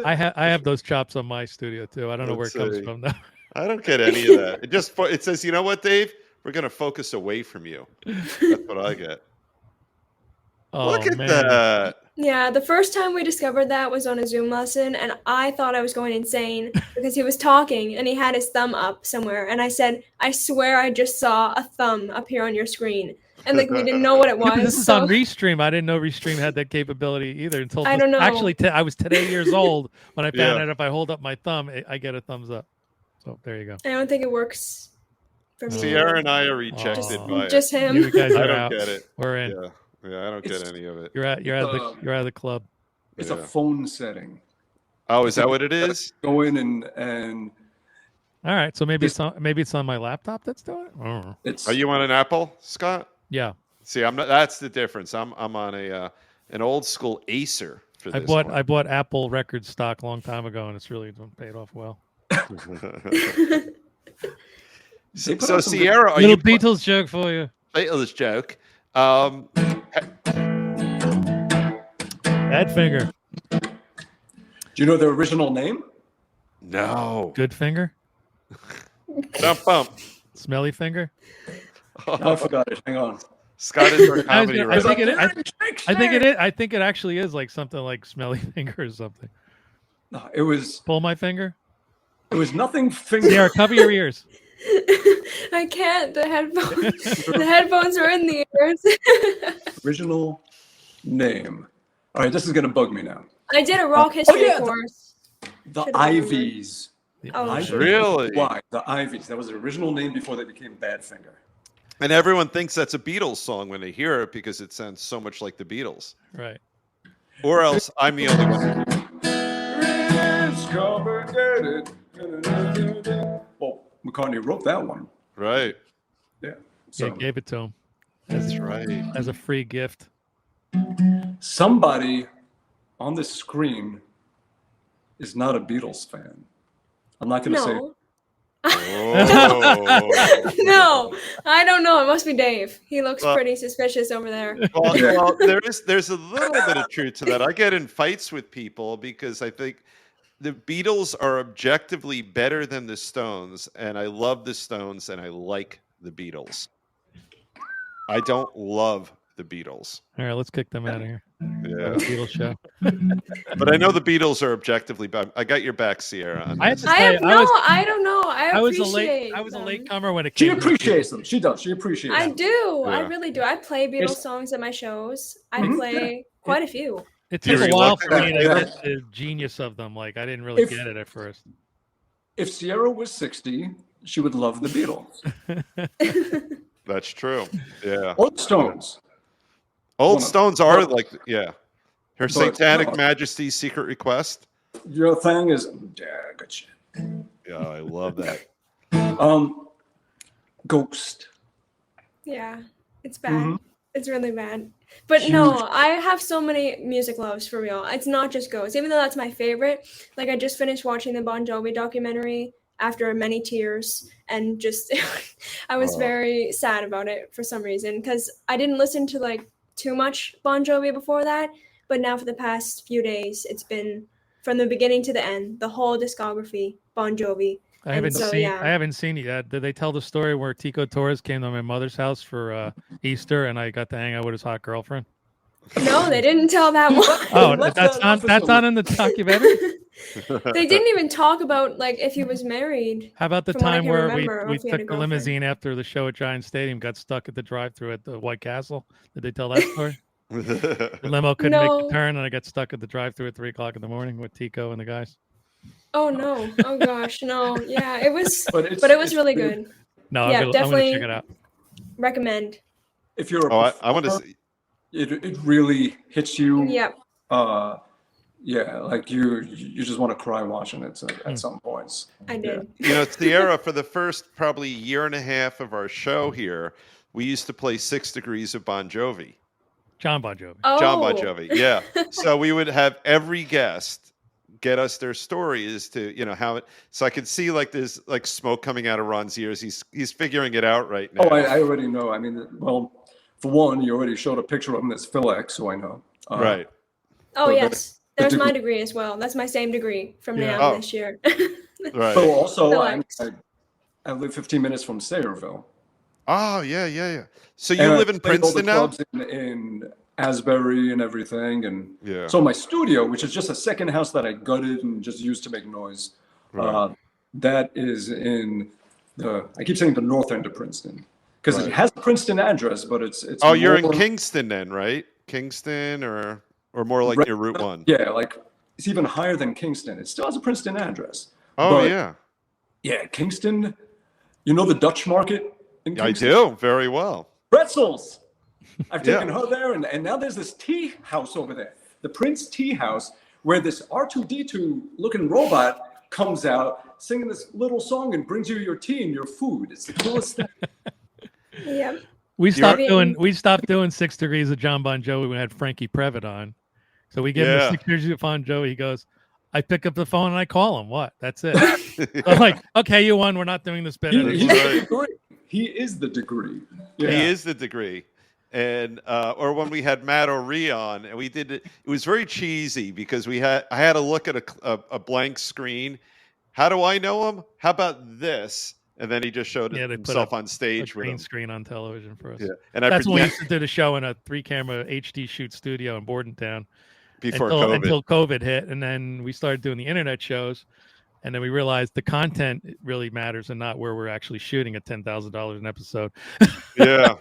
Speaker 4: I have those chops on my studio too. I don't know where it comes from though.
Speaker 2: I don't get any of that. It says, you know what, Dave? We're going to focus away from you. That's what I get.
Speaker 4: Oh,
Speaker 2: look at
Speaker 4: man.
Speaker 2: that.
Speaker 8: Yeah, the first time we discovered that was on a Zoom lesson, and I thought I was going insane because he was talking and he had his thumb up somewhere, and I said, I swear I just saw a thumb appear on your screen. And like we didn't know what it was.
Speaker 4: This is on Restream. I didn't know Restream had that capability either until
Speaker 8: I don't know.
Speaker 4: Actually, I was today years old when I found out if I hold up my thumb, I get a thumbs up. So there you go.
Speaker 8: I don't think it works for me.
Speaker 2: Sierra and I are rejected by
Speaker 8: just
Speaker 2: it.
Speaker 8: him.
Speaker 4: You guys are
Speaker 2: I don't
Speaker 4: out.
Speaker 2: get it.
Speaker 4: We're in.
Speaker 2: Yeah, I don't get any of it.
Speaker 4: You're out of the club.
Speaker 3: It's a phone setting.
Speaker 2: Oh, is that what it is?
Speaker 3: Go in and.
Speaker 4: All right, so maybe it's on my laptop that's doing it. I don't know.
Speaker 2: Are you on an Apple, Scott?
Speaker 4: Yeah.
Speaker 2: See, I'm not. That's the difference. I'm on an old school Acer for this.
Speaker 4: I bought Apple record stock a long time ago, and it's really paid off well.
Speaker 2: So Sierra, are
Speaker 4: little Beatles joke for you.
Speaker 2: Beatles joke.
Speaker 4: Bad finger.
Speaker 3: Do you know their original name?
Speaker 2: No.
Speaker 4: Good finger.
Speaker 2: Bump.
Speaker 4: Smelly finger.
Speaker 3: Oh, I forgot it. Hang on.
Speaker 2: Scott is our comedy
Speaker 4: I
Speaker 2: writer.
Speaker 4: think it actually is like something like smelly finger or something.
Speaker 3: No, it was.
Speaker 4: Pull my finger.
Speaker 3: There was nothing finger.
Speaker 4: Sierra, cover your ears.
Speaker 8: I can't. The headphones are in the ears.
Speaker 3: Original name. All right, this is gonna bug me now.
Speaker 8: I did a rock history
Speaker 3: yeah,
Speaker 8: course.
Speaker 3: The
Speaker 8: Should've remembered.
Speaker 3: Ivies.
Speaker 8: Oh,
Speaker 3: I
Speaker 8: shit.
Speaker 2: Really?
Speaker 3: Why? The Ivies. That was the original name before they became Badfinger.
Speaker 2: And everyone thinks that's a Beatles song when they hear it because it sounds so much like the Beatles.
Speaker 4: Right.
Speaker 2: Or else I'm the only one.
Speaker 3: Well, McCartney wrote that one.
Speaker 2: Right.
Speaker 3: Yeah.
Speaker 4: Yeah,
Speaker 3: So
Speaker 4: gave it to him
Speaker 2: That's right.
Speaker 4: as a free gift.
Speaker 3: somebody on the screen is not a Beatles fan. I'm not going to say.
Speaker 8: No.
Speaker 2: Oh.
Speaker 8: No, I don't know. It must be Dave. He looks
Speaker 2: Well-
Speaker 8: pretty suspicious over there.
Speaker 2: Well, there's a little bit of truth to that. I get in fights with people because I think the Beatles are objectively better than the Stones, and I love the Stones and I like the Beatles. I don't love the Beatles.
Speaker 4: All right, let's kick them out of here.
Speaker 2: Yeah.
Speaker 4: Beatles show.
Speaker 2: But I know the Beatles are objectively bad. I got your back, Sierra. On
Speaker 4: I have
Speaker 2: this.
Speaker 4: to
Speaker 8: I
Speaker 4: say,
Speaker 8: have no. I don't know. I
Speaker 4: was a
Speaker 8: appreciate.
Speaker 4: late. I was a
Speaker 8: them.
Speaker 4: latecomer when it
Speaker 3: She
Speaker 4: came.
Speaker 3: appreciates them. She does. She appreciates
Speaker 8: I
Speaker 3: them.
Speaker 8: do. I
Speaker 2: Yeah.
Speaker 8: really do. I play Beatles
Speaker 3: It's-
Speaker 8: songs at my shows. I
Speaker 3: Mhm.
Speaker 8: play quite a few.
Speaker 4: It
Speaker 2: Do you
Speaker 4: took a while
Speaker 2: reluctant?
Speaker 4: for me to
Speaker 3: Yeah.
Speaker 4: get the genius of them. Like I didn't really
Speaker 3: If-
Speaker 4: get it at first.
Speaker 3: If Sierra was 60, she would love the Beatles
Speaker 2: That's true. Yeah.
Speaker 3: or the Stones.
Speaker 2: Old
Speaker 3: One of-
Speaker 2: Stones are like, yeah. Her
Speaker 3: But-
Speaker 2: Satanic
Speaker 3: no.
Speaker 2: Majesty's Secret Request.
Speaker 3: Your thing is, yeah, good shit.
Speaker 2: Yeah, I love that.
Speaker 3: Ghost.
Speaker 8: Yeah, it's bad.
Speaker 3: Mhm.
Speaker 8: It's really bad. But no, I have so many music loves for real. It's not just Ghost, even though that's my favorite. Like I just finished watching the Bon Jovi documentary after many tears, and just I was
Speaker 2: Oh.
Speaker 8: very sad about it for some reason because I didn't listen to like too much Bon Jovi before that. But now for the past few days, it's been from the beginning to the end, the whole discography, Bon Jovi.
Speaker 4: I haven't
Speaker 8: so,
Speaker 4: seen.
Speaker 8: yeah.
Speaker 4: I haven't seen it yet. Did they tell the story where Tico Torres came to my mother's house for Easter and I got to hang out with his hot girlfriend?
Speaker 8: No, they didn't tell that one.
Speaker 4: Oh,
Speaker 3: Let's,
Speaker 4: that's not.
Speaker 3: let's
Speaker 4: That's not in the documentary.
Speaker 8: They didn't even talk about like if he was married.
Speaker 4: How about the
Speaker 8: From what I
Speaker 4: time
Speaker 8: can
Speaker 4: where
Speaker 8: remember, or
Speaker 4: we
Speaker 8: if he had a
Speaker 4: took the
Speaker 8: girlfriend.
Speaker 4: limousine after the show at Giant Stadium, got stuck at the drive-thru at the White Castle? Did they tell that story? The limo couldn't make
Speaker 8: No.
Speaker 4: the turn, and I got stuck at the drive-thru at 3:00 in the morning with Tico and the guys.
Speaker 8: Oh no! Oh gosh, no! Yeah, it was,
Speaker 3: But
Speaker 8: but it was really good.
Speaker 4: No,
Speaker 8: Yeah,
Speaker 4: I'm gonna
Speaker 8: definitely.
Speaker 4: check it out.
Speaker 8: Recommend.
Speaker 3: If you're a
Speaker 2: Oh, I want to
Speaker 3: performer,
Speaker 2: see.
Speaker 3: it really hits you.
Speaker 8: Yep.
Speaker 3: Yeah, like you just want to cry watching it
Speaker 4: Hmm.
Speaker 3: at some points.
Speaker 8: I did.
Speaker 2: You know, Sierra, for the first probably year and a half of our show here, we used to play 6 Degrees of Bon Jovi.
Speaker 4: John Bon Jovi.
Speaker 8: Oh.
Speaker 2: John Bon Jovi. Yeah. So we would have every guest get us their story as to, you know, how it, so I could see like there's like smoke coming out of Ron's ears. He's figuring it out right now.
Speaker 3: Oh, I already know. I mean, well, for one, you already showed a picture of him that's Phil X, so I know.
Speaker 2: Right.
Speaker 8: Oh
Speaker 3: So
Speaker 8: yes,
Speaker 3: the
Speaker 8: there's my
Speaker 3: degree-
Speaker 8: degree as well. That's my same degree from
Speaker 4: Yeah.
Speaker 8: now
Speaker 2: Oh.
Speaker 8: this year.
Speaker 2: Right.
Speaker 3: So also,
Speaker 8: Phil
Speaker 3: I
Speaker 8: X.
Speaker 3: live 15 minutes from Sayreville.
Speaker 2: Oh, yeah. So you
Speaker 3: And I
Speaker 2: live in
Speaker 3: played all the
Speaker 2: Princeton now?
Speaker 3: clubs in Asbury and everything, and
Speaker 2: Yeah.
Speaker 3: so my studio, which is just a second house that I gutted and just used to make noise,
Speaker 2: Right.
Speaker 3: that is in I keep saying the north end of Princeton because
Speaker 2: Right.
Speaker 3: it has a Princeton address, but it's
Speaker 2: Oh, you're in
Speaker 3: more-
Speaker 2: Kingston then, right? Kingston or more like
Speaker 3: Right.
Speaker 2: near Route 1.
Speaker 3: Yeah, like it's even higher than Kingston. It still has a Princeton address.
Speaker 2: Oh,
Speaker 3: But,
Speaker 2: yeah.
Speaker 3: Yeah, Kingston. You know the Dutch market in
Speaker 2: I
Speaker 3: Kingston?
Speaker 2: do very well.
Speaker 3: Pretzels. I've
Speaker 2: Yeah.
Speaker 3: taken her there, and now there's this tea house over there, the Prince Tea House, where this R2D2 looking robot comes out singing this little song and brings you your tea and your food. It's the coolest thing.
Speaker 8: Yep.
Speaker 4: We stopped
Speaker 8: You're-
Speaker 4: doing 6 Degrees of John Bon Jovi when we had Frankie Previtt on. So we give him
Speaker 2: Yeah.
Speaker 4: the 6 Degrees of Bon Jovi. He goes, I pick up the phone and I call him. What? That's it. I'm like, okay, you won. We're not doing this bit.
Speaker 3: He,
Speaker 4: anymore."
Speaker 3: he's
Speaker 2: Right.
Speaker 3: the degree. He is the degree. Yeah.
Speaker 2: He is the degree. And or when we had Matt O'Ree on, and we did it was very cheesy because I had to look at a blank screen. How do I know him? How about this? And then he just showed
Speaker 4: Yeah, they put
Speaker 2: himself
Speaker 4: a
Speaker 2: on stage with
Speaker 4: green
Speaker 2: him.
Speaker 4: screen on television for us.
Speaker 2: Yeah. And
Speaker 4: That's when we
Speaker 2: project-
Speaker 4: used to do the show in a 3-camera HD shoot studio in Bordentown
Speaker 2: before
Speaker 4: until
Speaker 2: COVID.
Speaker 4: COVID hit. And then we started doing the internet shows. And then we realized the content really matters and not where we're actually shooting at $10,000 an episode.
Speaker 2: Yeah.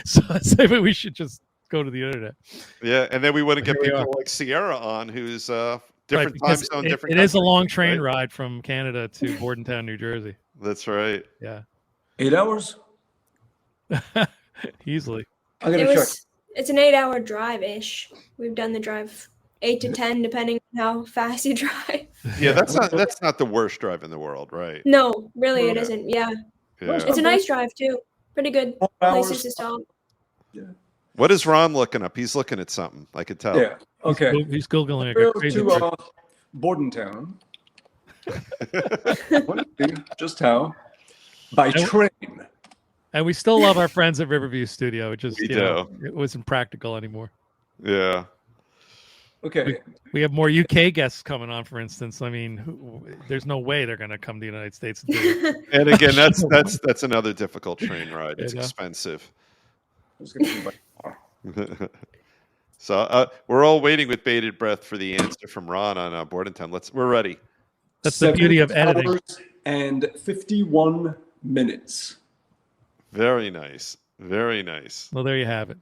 Speaker 4: So maybe we should just go to the internet.
Speaker 2: Yeah. And then we wouldn't get
Speaker 4: Here we
Speaker 2: people
Speaker 4: are.
Speaker 2: like Sierra on, who's different
Speaker 4: Right,
Speaker 2: time
Speaker 4: because
Speaker 2: zone,
Speaker 4: it
Speaker 2: different
Speaker 4: is a
Speaker 2: country,
Speaker 4: long train
Speaker 2: right?
Speaker 4: ride from Canada to Bordentown, New Jersey.
Speaker 2: That's right.
Speaker 4: Yeah.
Speaker 3: 8 hours?
Speaker 4: Easily.
Speaker 3: I'm gonna check.
Speaker 8: It's an 8-hour drive-ish. We've done the drive 8 to 10, depending on how fast you drive.
Speaker 2: Yeah, that's not the worst drive in the world, right?
Speaker 8: No, really, it
Speaker 2: Yeah.
Speaker 8: isn't. Yeah.
Speaker 2: Yeah.
Speaker 8: It's a nice drive, too. Pretty good
Speaker 3: 4
Speaker 8: places
Speaker 3: hours.
Speaker 8: to stop.
Speaker 2: What is Ron looking up? He's looking at something. I could tell.
Speaker 3: Yeah. Okay.
Speaker 4: He's Googling like
Speaker 3: Trail
Speaker 4: a crazy
Speaker 3: to
Speaker 4: person.
Speaker 3: Bordentown. Just how? By
Speaker 4: And-
Speaker 3: train.
Speaker 4: And we still love our friends at Riverview Studio. It just,
Speaker 2: We
Speaker 4: it wasn't practical anymore.
Speaker 2: Yeah.
Speaker 3: Okay.
Speaker 4: We have more UK guests coming on, for instance. I mean, there's no way they're going to come to the United States and do it.
Speaker 2: And again, that's another difficult train ride. It's
Speaker 4: Yeah.
Speaker 2: expensive.
Speaker 3: It's gonna be by-
Speaker 2: So we're all waiting with bated breath for the answer from Ron on Bordentown. We're ready.
Speaker 4: That's the beauty of
Speaker 3: 7
Speaker 4: editing.
Speaker 3: hours and 51 minutes.
Speaker 2: Very nice. Very nice.
Speaker 4: Well, there you have it.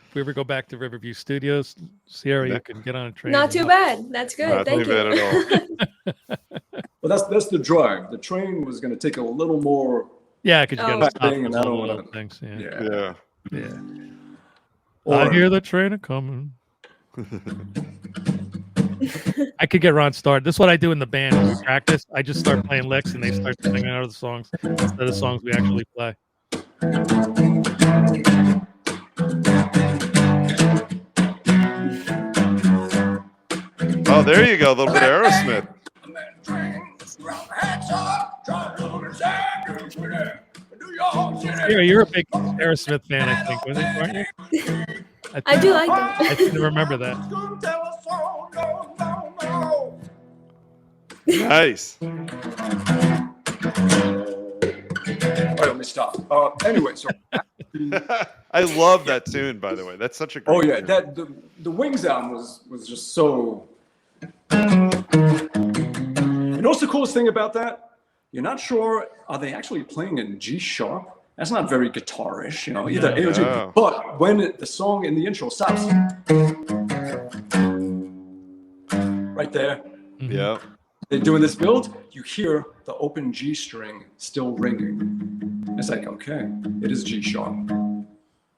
Speaker 4: If we ever go back to Riverview Studios, Sierra, you can get on a train.
Speaker 8: Not too bad. That's good.
Speaker 2: Not
Speaker 8: Thank
Speaker 2: too bad
Speaker 8: you.
Speaker 2: at all.
Speaker 3: Well, that's the drive. The train was going to take a little more.
Speaker 4: Yeah, because you got to stop
Speaker 3: Thing,
Speaker 4: for
Speaker 3: and I don't
Speaker 4: all
Speaker 3: wanna-
Speaker 4: those things. Yeah.
Speaker 3: Yeah.
Speaker 2: Yeah.
Speaker 3: Yeah.
Speaker 4: I hear the train a coming. I could get Ron started. This is what I do in the band when we practice. I just start playing licks and they start singing out of the songs instead of songs we actually play.
Speaker 2: Oh, there you go. A little bit of Aerosmith.
Speaker 4: Sierra, you're a big Aerosmith fan, I think, aren't you?
Speaker 8: I do like them.
Speaker 4: I seem to remember that.
Speaker 2: Nice.
Speaker 3: All right, let me stop. Anyway, so.
Speaker 2: I love that tune, by the way. That's such a great
Speaker 3: Oh yeah,
Speaker 2: tune.
Speaker 3: that the Wings album was just so. You know what's the coolest thing about that? You're not sure, are they actually playing in G sharp? That's not very guitarish, you know. Either A or G.
Speaker 2: No.
Speaker 3: But when the song in the intro stops, right there,
Speaker 2: Yeah.
Speaker 3: they're doing this build. You hear the open G string still ringing. It's like, okay, it is G sharp.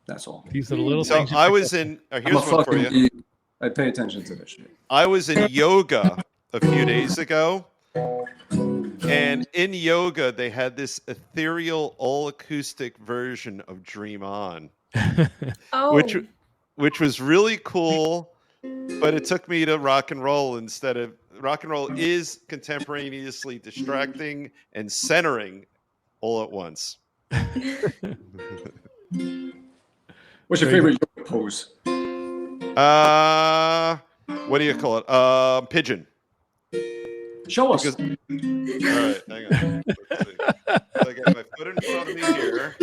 Speaker 3: That's all.
Speaker 4: These are the little
Speaker 2: So
Speaker 4: things. you
Speaker 2: I
Speaker 4: pick
Speaker 2: was
Speaker 4: up.
Speaker 2: in.
Speaker 3: I'm a
Speaker 2: Here's one for
Speaker 3: fucking
Speaker 2: you.
Speaker 3: geek. I pay attention to this shit.
Speaker 2: I was in yoga a few days ago, and in yoga they had this ethereal, all-acoustic version of "Dream On,"
Speaker 8: Oh,
Speaker 2: which was really cool. But it took me to rock and roll instead of rock and roll is contemporaneously distracting and centering all at once.
Speaker 3: What's your favorite yoga pose?
Speaker 2: What do you call it? Pigeon.
Speaker 3: Show us.
Speaker 2: Because, all right, hang on. Let's see. So I got my foot in front of me here.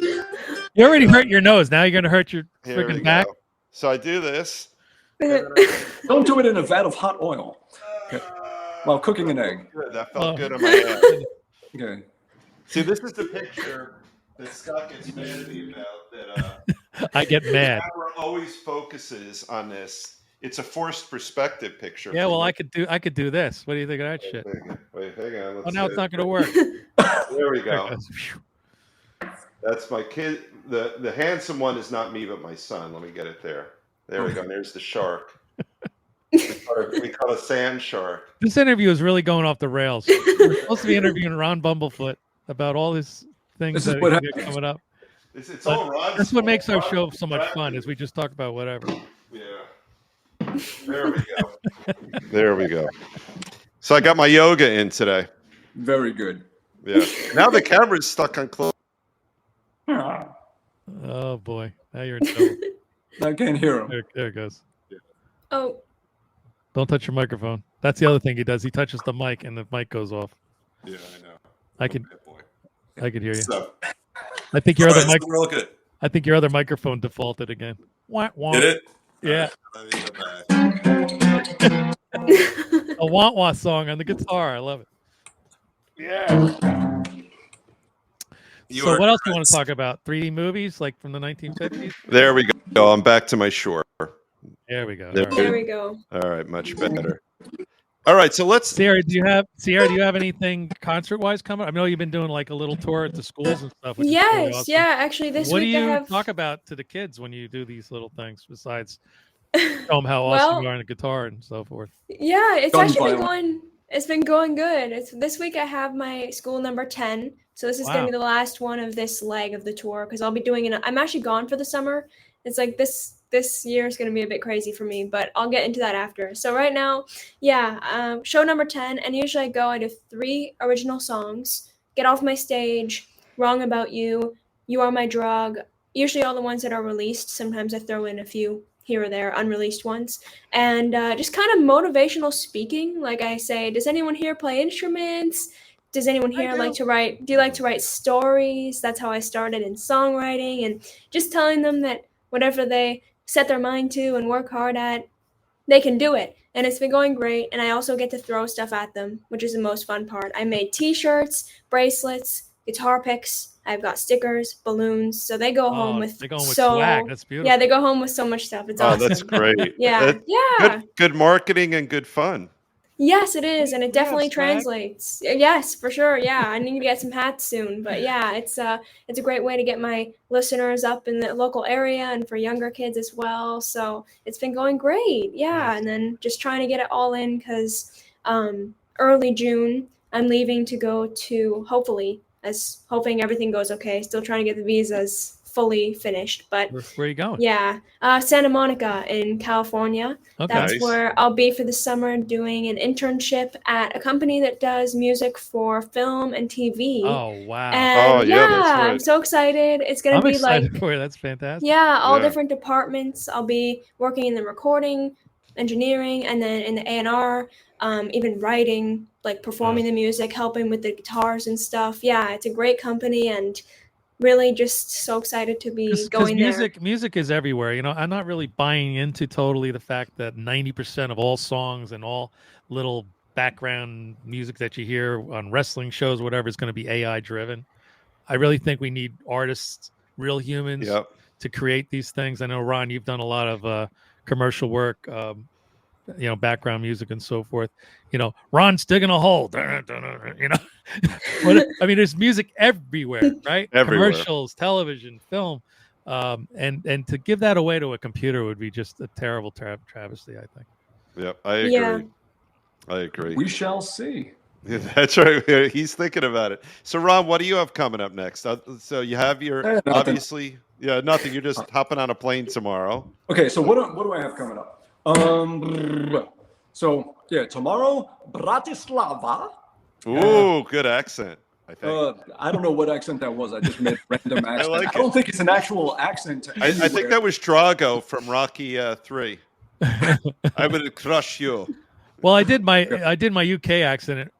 Speaker 4: You already hurt your nose. Now you're going to hurt your
Speaker 2: Here we
Speaker 4: freaking back.
Speaker 2: go. So I do this.
Speaker 3: Don't do it in a vat of hot oil. Okay. While cooking an egg.
Speaker 2: Good, that felt
Speaker 4: Oh.
Speaker 2: good on my head.
Speaker 3: Okay.
Speaker 2: See, this is the picture that Scott gets mad at me about. That
Speaker 4: I get mad.
Speaker 2: the camera always focuses on this. It's a forced perspective picture.
Speaker 4: Yeah,
Speaker 2: for
Speaker 4: well,
Speaker 2: me.
Speaker 4: I could do this. What do you think of that shit?
Speaker 2: Wait, hang on.
Speaker 4: Oh,
Speaker 2: Let's
Speaker 4: now
Speaker 2: see.
Speaker 4: it's not going to work.
Speaker 2: There we
Speaker 4: There it
Speaker 2: go.
Speaker 4: goes. Phew.
Speaker 2: That's my kid. The handsome one is not me, but my son. Let me get it there. There we go. There's the shark. We call it a sand shark.
Speaker 4: This interview is really going off the rails. We're supposed to be interviewing Ron Bumblefoot about all these things
Speaker 3: This is
Speaker 4: that
Speaker 3: what
Speaker 4: are
Speaker 3: happens.
Speaker 4: coming up.
Speaker 2: It's
Speaker 4: But
Speaker 2: all Ron's
Speaker 4: that's what makes our
Speaker 2: fault.
Speaker 4: show
Speaker 2: Ron's
Speaker 4: so much fun,
Speaker 2: distracted.
Speaker 4: is we just talk about whatever.
Speaker 2: Yeah. There we go. There we go. So I got my yoga in today.
Speaker 3: Very good.
Speaker 2: Yeah. Now the camera's stuck on close.
Speaker 4: Oh boy, now you're in trouble.
Speaker 3: I can't hear him.
Speaker 4: There it goes.
Speaker 8: oh,
Speaker 4: Don't touch your microphone. That's the other thing he does. He touches the mic and the mic goes off.
Speaker 2: Yeah, I know.
Speaker 4: I can
Speaker 2: Good boy.
Speaker 4: I can hear you.
Speaker 2: So,
Speaker 4: I think your
Speaker 2: all
Speaker 4: other
Speaker 2: right,
Speaker 4: mic.
Speaker 2: so real good.
Speaker 4: I think your other microphone defaulted again. Wah, wah.
Speaker 2: Did it?
Speaker 4: Yeah,
Speaker 2: Let me go back.
Speaker 4: a wah wah song on the guitar. I love it. Yeah.
Speaker 2: You
Speaker 4: So
Speaker 2: are
Speaker 4: what else do you want
Speaker 2: correct.
Speaker 4: to talk about? 3D movies like from the 1950s?
Speaker 2: There we go. I'm back to my shore.
Speaker 4: There we go.
Speaker 2: There
Speaker 4: All right.
Speaker 8: There we go.
Speaker 2: All right, much better. All right, so let's.
Speaker 4: Sierra, do you have anything concert wise coming? I know you've been doing like a little tour at the schools and stuff, which is really
Speaker 8: Yes,
Speaker 4: awesome.
Speaker 8: yeah. Actually, this
Speaker 4: What do
Speaker 8: week I
Speaker 4: you
Speaker 8: have.
Speaker 4: talk about to the kids when you do these little things besides show them how awesome you are on the guitar and so forth?
Speaker 8: Yeah, it's
Speaker 3: Gun
Speaker 8: actually been
Speaker 3: violence.
Speaker 8: going. It's been going good. It's this week I have my school number 10. So this is going
Speaker 4: Wow.
Speaker 8: to be the last one of this leg of the tour because I'll be doing it. I'm actually gone for the summer. It's like this year is going to be a bit crazy for me, but I'll get into that after. So right now, yeah, show number 10, and usually I do 3 original songs, Get Off My Stage, Wrong About You, You Are My Drug, usually all the ones that are released. Sometimes I throw in a few here or there, unreleased ones, and just kind of motivational speaking. Like I say, does anyone here play instruments? Does anyone here like to write? Do you like to write stories? That's how I started in songwriting, and just telling them that whatever they set their mind to and work hard at, they can do it. And it's been going great. And I also get to throw stuff at them, which is the most fun part. I made t-shirts, bracelets, guitar picks. I've got stickers, balloons. So they go home with
Speaker 4: swag. That's beautiful.
Speaker 8: Yeah, they go home with so much stuff. It's awesome.
Speaker 2: That's great.
Speaker 8: Yeah. Yeah.
Speaker 2: Good marketing and good fun.
Speaker 8: Yes, it is, and it definitely
Speaker 4: swag.
Speaker 8: translates. Yes, for sure. Yeah, I need to get some hats soon, but yeah, it's a great way to get my listeners up in the local area and for younger kids as well. So it's been going great. Yeah, and then just trying to get it all in because early June I'm leaving to go to hoping everything goes okay. Still trying to get the visas fully finished, but
Speaker 4: where are you going?
Speaker 8: Yeah, Santa Monica in California.
Speaker 4: Okay.
Speaker 8: That's
Speaker 2: Nice.
Speaker 8: where I'll be for the summer doing an internship at a company that does music for film and TV.
Speaker 4: Oh wow.
Speaker 8: And
Speaker 2: yeah, that's right.
Speaker 8: I'm so excited. It's gonna
Speaker 4: I'm
Speaker 8: be
Speaker 4: excited
Speaker 8: like
Speaker 4: for you. That's fantastic.
Speaker 8: all
Speaker 2: Yeah.
Speaker 8: different departments. I'll be working in the recording, engineering, and then in the A&R, even writing, like performing the music, helping with the guitars and stuff. Yeah, it's a great company and really just so excited to be going there.
Speaker 4: Music is everywhere. You know, I'm not really buying into totally the fact that 90% of all songs and all little background music that you hear on wrestling shows, whatever, is going to be AI driven. I really think we need artists, real humans, to create these things. I know, Ron, you've done a lot of commercial work, background music and so forth. You know, Ron's digging a hole. You know, I mean, there's music everywhere, right?
Speaker 2: Everywhere.
Speaker 4: Commercials, television, film, and to give that away to a computer would be just a terrible travesty, I think.
Speaker 2: Yep, I agree.
Speaker 8: Yeah.
Speaker 2: I agree.
Speaker 3: We shall see.
Speaker 2: Yeah, that's right. He's thinking about it. So, Ron, what do you have coming up next? So you have your
Speaker 3: Nothing.
Speaker 2: obviously, nothing. You're just hopping on a plane tomorrow.
Speaker 3: Okay, so what do I have coming up? So yeah, tomorrow, Bratislava.
Speaker 2: Ooh, good accent. I think.
Speaker 3: I don't know what accent that was. I just made random accent.
Speaker 2: like
Speaker 3: I don't think it's an actual accent.
Speaker 2: I think that was Drago from Rocky 3. I would crush you.
Speaker 4: Well, I did my UK accent,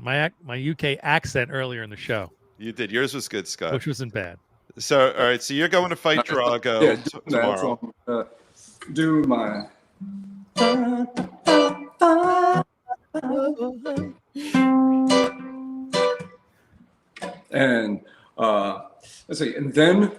Speaker 4: my UK accent earlier in the show.
Speaker 2: You did. Yours was good, Scott.
Speaker 4: Which wasn't bad.
Speaker 2: So, all right. So you're going to fight Drago tomorrow.
Speaker 3: So, do my. And let's see. And then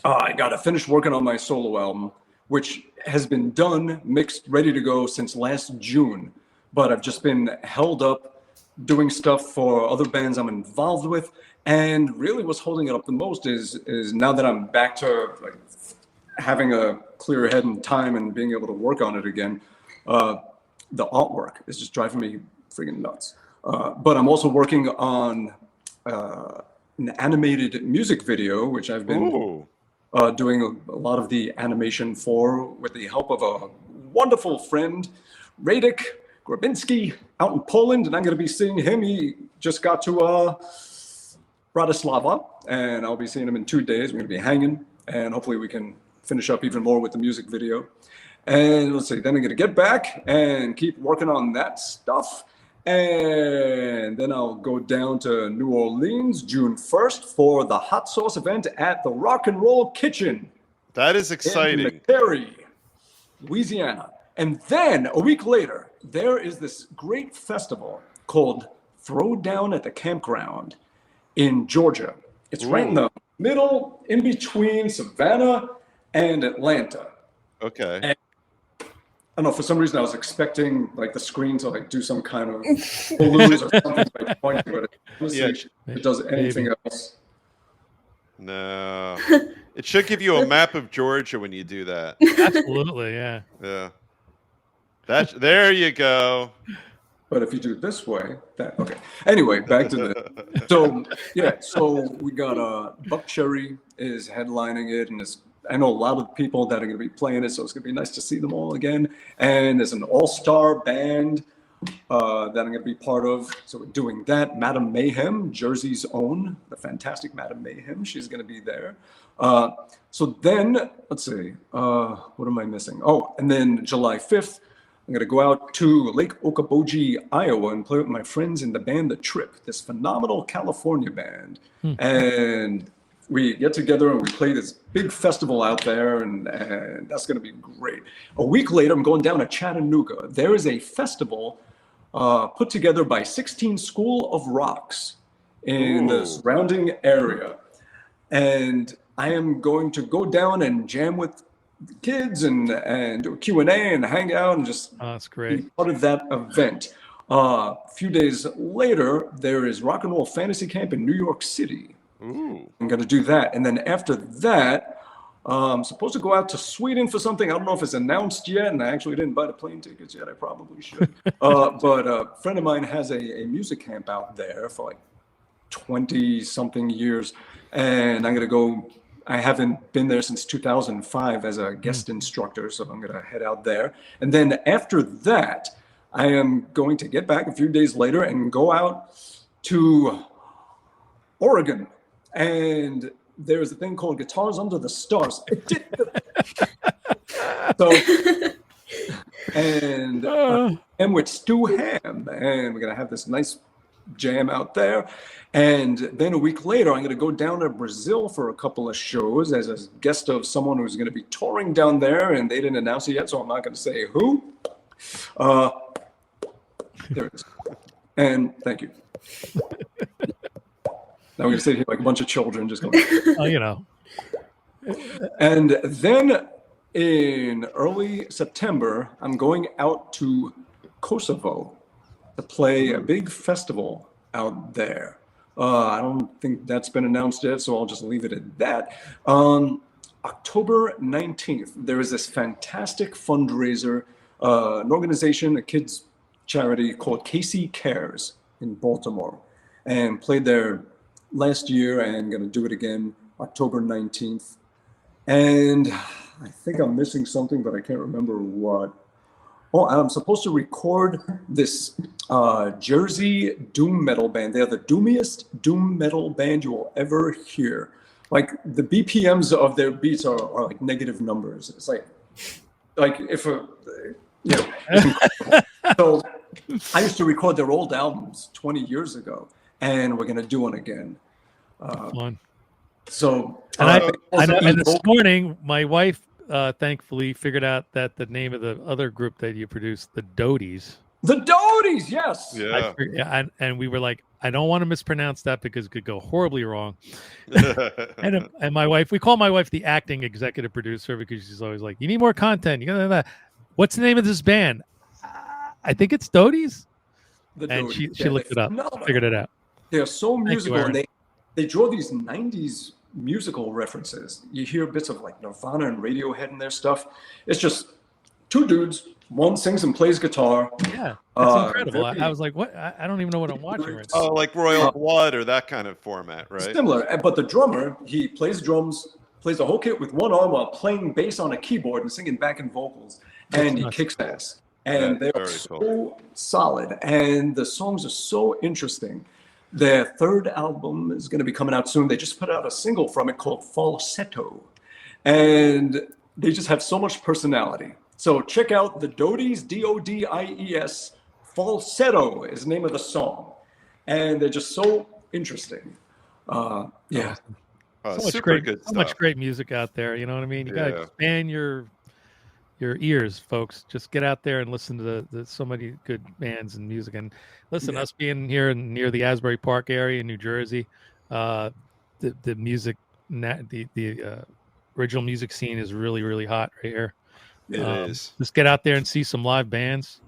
Speaker 3: I got to finish working on my solo album, which has been done, mixed, ready to go since last June. But I've just been held up doing stuff for other bands I'm involved with. And really what's holding it up the most is now that I'm back to like having a clear head and time and being able to work on it again, the artwork is just driving me freaking nuts. But I'm also working on an animated music video, which I've been doing a lot of the animation for with the help of a wonderful friend, Radek Grabinski, out in Poland, and I'm going to be seeing him. He just got to Bratislava, and I'll be seeing him in 2 days. We're going to be hanging, and hopefully we can finish up even more with the music video. And let's see, then I'm going to get back and keep working on that stuff. And then I'll go down to New Orleans June 1st for the hot sauce event at the Rock and Roll Kitchen.
Speaker 2: That is exciting.
Speaker 3: In McCary, Louisiana. And then a week later, there is this great festival called Throwdown at the Campground in Georgia. It's right in the middle, in between Savannah and Atlanta.
Speaker 2: Okay.
Speaker 3: And I don't know, for some reason I was expecting like the screen to like do some kind of balloons or something like pointing, but it does anything else.
Speaker 2: No. It should give you a map of Georgia when you do that.
Speaker 4: Absolutely, yeah.
Speaker 2: Yeah. There you go.
Speaker 3: But if you do it this way, okay. Anyway, back to the so we got Buck Cherry is headlining it, and I know a lot of people that are going to be playing it, so it's going to be nice to see them all again. And there's an all-star band that I'm going to be part of. So we're doing that. Madam Mayhem, Jersey's own, the fantastic Madam Mayhem, she's going to be there. So then, let's see, what am I missing? Oh, and then July 5th, I'm going to go out to Lake Okoboji, Iowa, and play with my friends in the band The Trip, this phenomenal California band. And we get together and we play this big festival out there, and that's going to be great. A week later, I'm going down to Chattanooga. There is a festival put together by 16 School of Rocks in the surrounding area. And I am going to go down and jam with kids and do a Q&A and hang out and just
Speaker 4: that's great.
Speaker 3: Be part of that event. A few days later, there is Rock and Roll Fantasy Camp in New York City. I'm going to do that. And then after that, I'm supposed to go out to Sweden for something. I don't know if it's announced yet, and I actually didn't buy the plane tickets yet. I probably should. But a friend of mine has a music camp out there for like 20-something years. And I'm going to go. I haven't been there since 2005 as a guest instructor, so I'm going to head out there. And then after that, I am going to get back a few days later and go out to Oregon. And there's a thing called Guitars Under the Stars. And with Stu Ham, and we're going to have this nice jam out there. And then a week later, I'm going to go down to Brazil for a couple of shows as a guest of someone who's going to be touring down there, and they didn't announce it yet, so I'm not going to say who. There it is. And thank you. Now we're going to sit here like a bunch of children just going,
Speaker 4: oh, you know.
Speaker 3: And then in early September, I'm going out to Kosovo to play a big festival out there. I don't think that's been announced yet, so I'll just leave it at that. October 19th, there is this fantastic fundraiser, an organization, a kids charity called Casey Cares in Baltimore, and played there last year and going to do it again October 19th. And I think I'm missing something, but I can't remember what. Oh, I'm supposed to record this Jersey doom metal band. They're the doomiest doom metal band you will ever hear. Like the BPMs of their beats are like negative numbers. It's like if So I used to record their old albums 20 years ago, and we're gonna do one again.
Speaker 4: Fun.
Speaker 3: So
Speaker 4: and this morning, my wife thankfully figured out that the name of the other group that you produced, the Doties.
Speaker 3: The Doties, yes.
Speaker 2: Yeah.
Speaker 4: And we were like, I don't want to mispronounce that because it could go horribly wrong. and my wife, we call my wife the acting executive producer because she's always like, you need more content. You got that. What's the name of this band? I think it's Doties. And she looked it up, figured it out.
Speaker 3: They're so musical, and they draw these 90s musical references. You hear bits of like Nirvana and Radiohead in their stuff. It's just two dudes. One sings and plays guitar.
Speaker 4: Yeah, that's incredible. I was like, what? I don't even know what I'm watching right now.
Speaker 2: Oh, like Royal Blood or that kind of format, right?
Speaker 3: Similar, but the drummer, he plays drums, plays the whole kit with one arm while playing bass on a keyboard and singing backing vocals, and he kicks ass. And they're so solid, and the songs are so interesting. Their third album is going to be coming out soon. They just put out a single from it called Falsetto, and they just have so much personality. So check out the Doties, Dodies. Falsetto is the name of the song, and they're just so interesting. Yeah.
Speaker 4: So much great music out there. You know what I mean? You got to expand your your ears, folks. Just get out there and listen to the so many good bands and music. And listen, us being here near the Asbury Park area in New Jersey, the music, the original music scene is really, really hot right here.
Speaker 2: It is.
Speaker 4: Just get out there and see some live bands.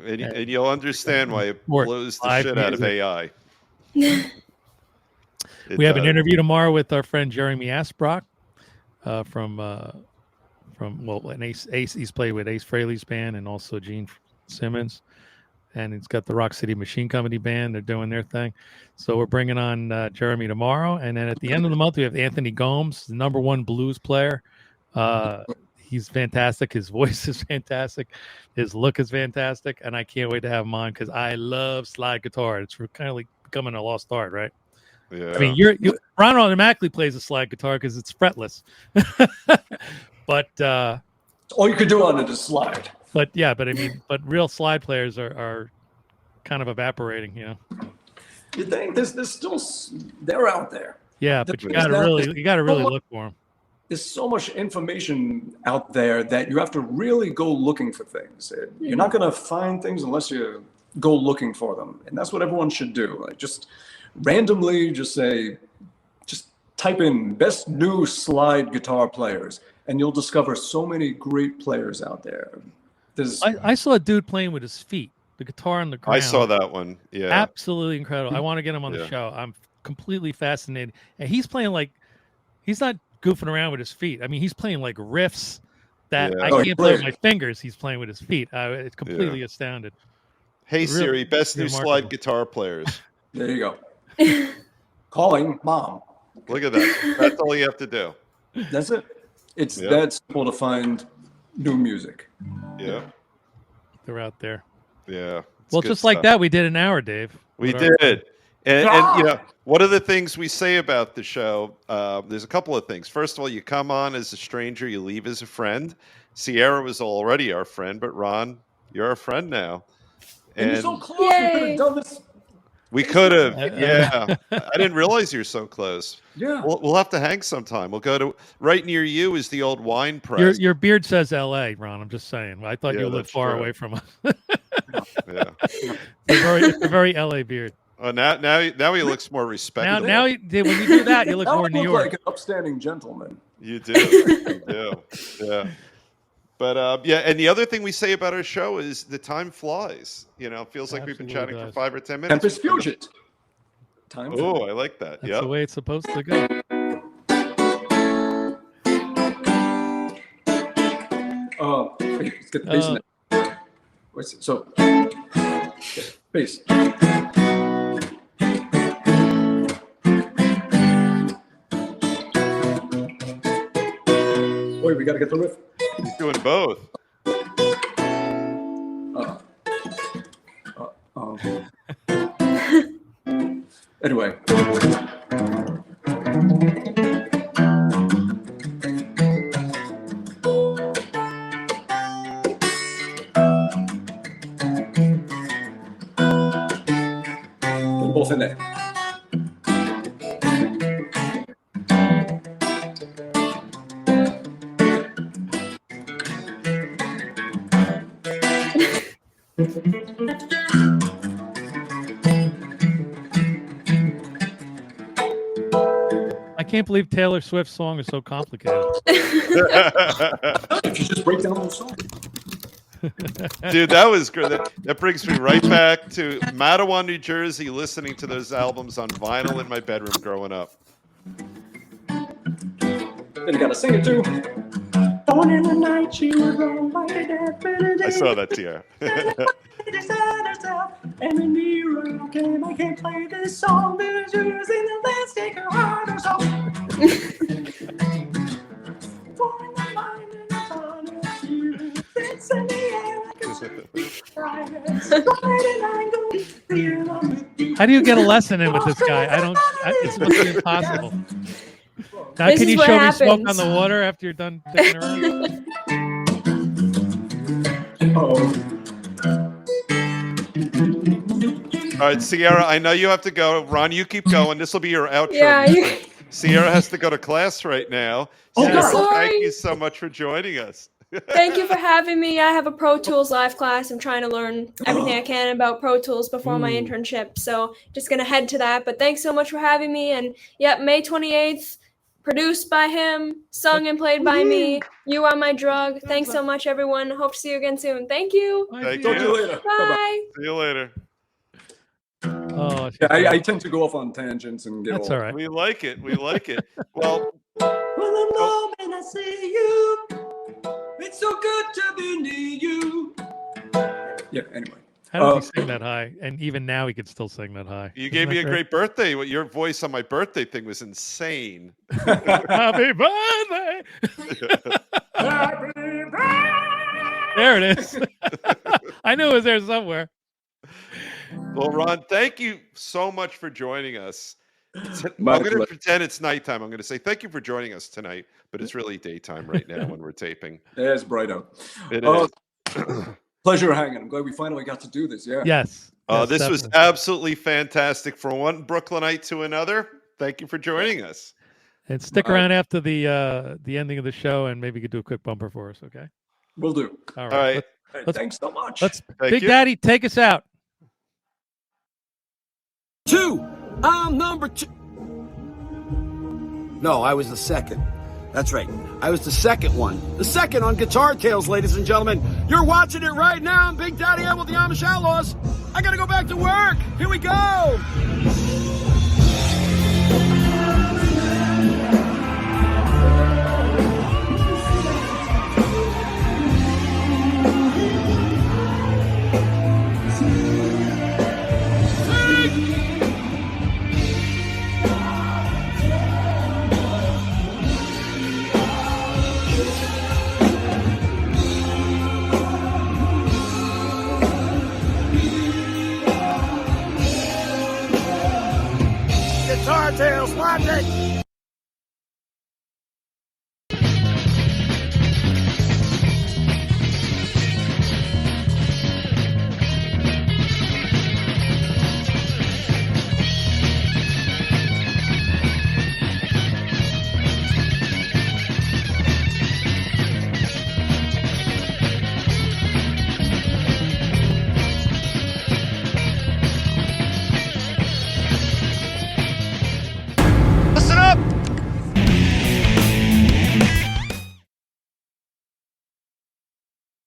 Speaker 2: And you'll understand why it blows the shit out of AI.
Speaker 4: We have an interview tomorrow with our friend Jeremy Asbrock from an Ace. He's played with Ace Frehley's band and also Gene Simmons, and he's got the Rock City Machine Company band. They're doing their thing, so we're bringing on Jeremy tomorrow. And then at the end of the month, we have Anthony Gomes, the #1 blues player. He's fantastic. His voice is fantastic. His look is fantastic, and I can't wait to have him on because I love slide guitar. It's kind of like becoming a lost art, right?
Speaker 2: Yeah.
Speaker 4: I mean, Ron automatically plays a slide guitar because it's fretless, but
Speaker 3: all you could do on it is slide.
Speaker 4: But real slide players are kind of evaporating, you know.
Speaker 3: You think there's still they're out there?
Speaker 4: Yeah, but you got to really look for them.
Speaker 3: There's so much information out there that you have to really go looking for things. You're not going to find things unless you go looking for them, and that's what everyone should do. Like just randomly, just type in best new slide guitar players, and you'll discover so many great players out there.
Speaker 4: I saw a dude playing with his feet, the guitar on the ground.
Speaker 2: I saw that one. Yeah,
Speaker 4: absolutely incredible. I want to get him on the show. I'm completely fascinated, and he's playing like he's not goofing around with his feet. I mean, he's playing like riffs that I can't play with my fingers. He's playing with his feet. It's completely astounded.
Speaker 2: Hey Siri, best new slide guitar players.
Speaker 3: There you go. Calling mom.
Speaker 2: Look at that. That's all you have to do.
Speaker 3: That's it. It's that simple to find new music.
Speaker 2: Yeah.
Speaker 4: They're out there.
Speaker 2: Yeah.
Speaker 4: Well, just like that, we did an hour, Dave.
Speaker 2: We did. And you know, one of the things we say about the show, there's a couple of things. First of all, you come on as a stranger, you leave as a friend. Sierra was already our friend, but Ron, you're our friend now.
Speaker 3: And you're so close. We could have done this.
Speaker 2: We could have. Yeah. I didn't realize you're so close.
Speaker 3: Yeah.
Speaker 2: We'll have to hang sometime. We'll go to right near you is the old wine press.
Speaker 4: Your beard says L.A., Ron. I'm just saying. I thought you lived far away from us.
Speaker 2: Yeah.
Speaker 4: It's a very L.A. beard.
Speaker 2: Oh, now he looks more respectable.
Speaker 4: Now when you do that, you look more New York.
Speaker 3: Like an upstanding gentleman.
Speaker 2: You do. You do. Yeah. But and the other thing we say about our show is the time flies. You know, it feels like we've been chatting for 5 or 10 minutes.
Speaker 3: Tempest Fusion.
Speaker 2: Oh, I like that.
Speaker 4: That's the way it's supposed to go.
Speaker 3: Let's get the bass in there. What's it? So, bass. Wait, we got to get the riff.
Speaker 2: He's doing both.
Speaker 3: Anyway. They're both in there.
Speaker 4: I can't believe Taylor Swift's song is so complicated.
Speaker 3: If you just break down the song.
Speaker 2: Dude, that was great. That brings me right back to Matawan, New Jersey, listening to those albums on vinyl in my bedroom growing up.
Speaker 3: Then you gotta sing it too. Born in the night, she was
Speaker 2: I saw that, Sierra.
Speaker 3: And the Nero came, I can't play this song. There's yours in the last take her heart or so.
Speaker 4: How do you get a lesson in with this guy? It's supposed to be impossible. Now, can you show me smoke on the water after you're done picking around?
Speaker 2: All right, Sierra, I know you have to go. Ron, you keep going. This will be your outro.
Speaker 8: Yeah.
Speaker 2: Sierra has to go to class right now.
Speaker 8: Oh,
Speaker 2: Sierra,
Speaker 8: sorry.
Speaker 2: thank you so much for joining us.
Speaker 8: Thank you for having me. I have a Pro Tools live class. I'm trying to learn everything I can about Pro Tools before my internship. So just going to head to that. But thanks so much for having me. And yep, May 28th, produced by him, sung and played by me. You Are My Drug. Thanks so much, everyone. Hope to see you again soon. Thank you.
Speaker 2: Thank
Speaker 3: Talk to you
Speaker 2: you.
Speaker 3: later.
Speaker 8: Bye.
Speaker 2: See you later.
Speaker 4: Oh,
Speaker 3: Yeah, I tend to go off on tangents and get
Speaker 4: that's
Speaker 3: all
Speaker 4: all right.
Speaker 2: We like it. We like it. Well,
Speaker 3: When the moment I see you, it's so good to be near you. Yeah, anyway.
Speaker 4: How did he sing that high? And even now, he could still sing that high.
Speaker 2: you
Speaker 4: Isn't
Speaker 2: gave
Speaker 4: that
Speaker 2: me a great birthday. Your voice on my birthday thing was insane.
Speaker 4: Happy birthday! There it is. I knew it was there somewhere.
Speaker 2: Well, Ron, thank you so much for joining us. I'm
Speaker 3: My
Speaker 2: going to
Speaker 3: pleasure.
Speaker 2: pretend it's nighttime. I'm going to say thank you for joining us tonight, but it's really daytime right now when we're taping.
Speaker 3: Yeah, it's bright out.
Speaker 2: It is.
Speaker 3: Pleasure hanging. I'm glad we finally got to do this. Yeah.
Speaker 4: Yes. Yes,
Speaker 2: This was
Speaker 4: definitely.
Speaker 2: absolutely fantastic. From one Brooklynite to another, thank you for joining us.
Speaker 4: And stick around after the ending of the show, and maybe you could do a quick bumper for us, okay?
Speaker 3: Will do.
Speaker 4: All
Speaker 2: All
Speaker 4: right.
Speaker 2: right.
Speaker 3: Hey,
Speaker 4: Let's-
Speaker 3: thanks so much.
Speaker 4: Let's
Speaker 2: Thank
Speaker 4: Big
Speaker 2: you.
Speaker 4: Daddy, take us out.
Speaker 6: 2. I'm number 2. No, I was the second. That's right. I was the second one. The second on Guitar Tales, ladies and gentlemen. You're watching it right now. I'm Big Daddy Ed with the Amish Outlaws. I gotta go back to work. Here we go. Guitar Tales, watch it.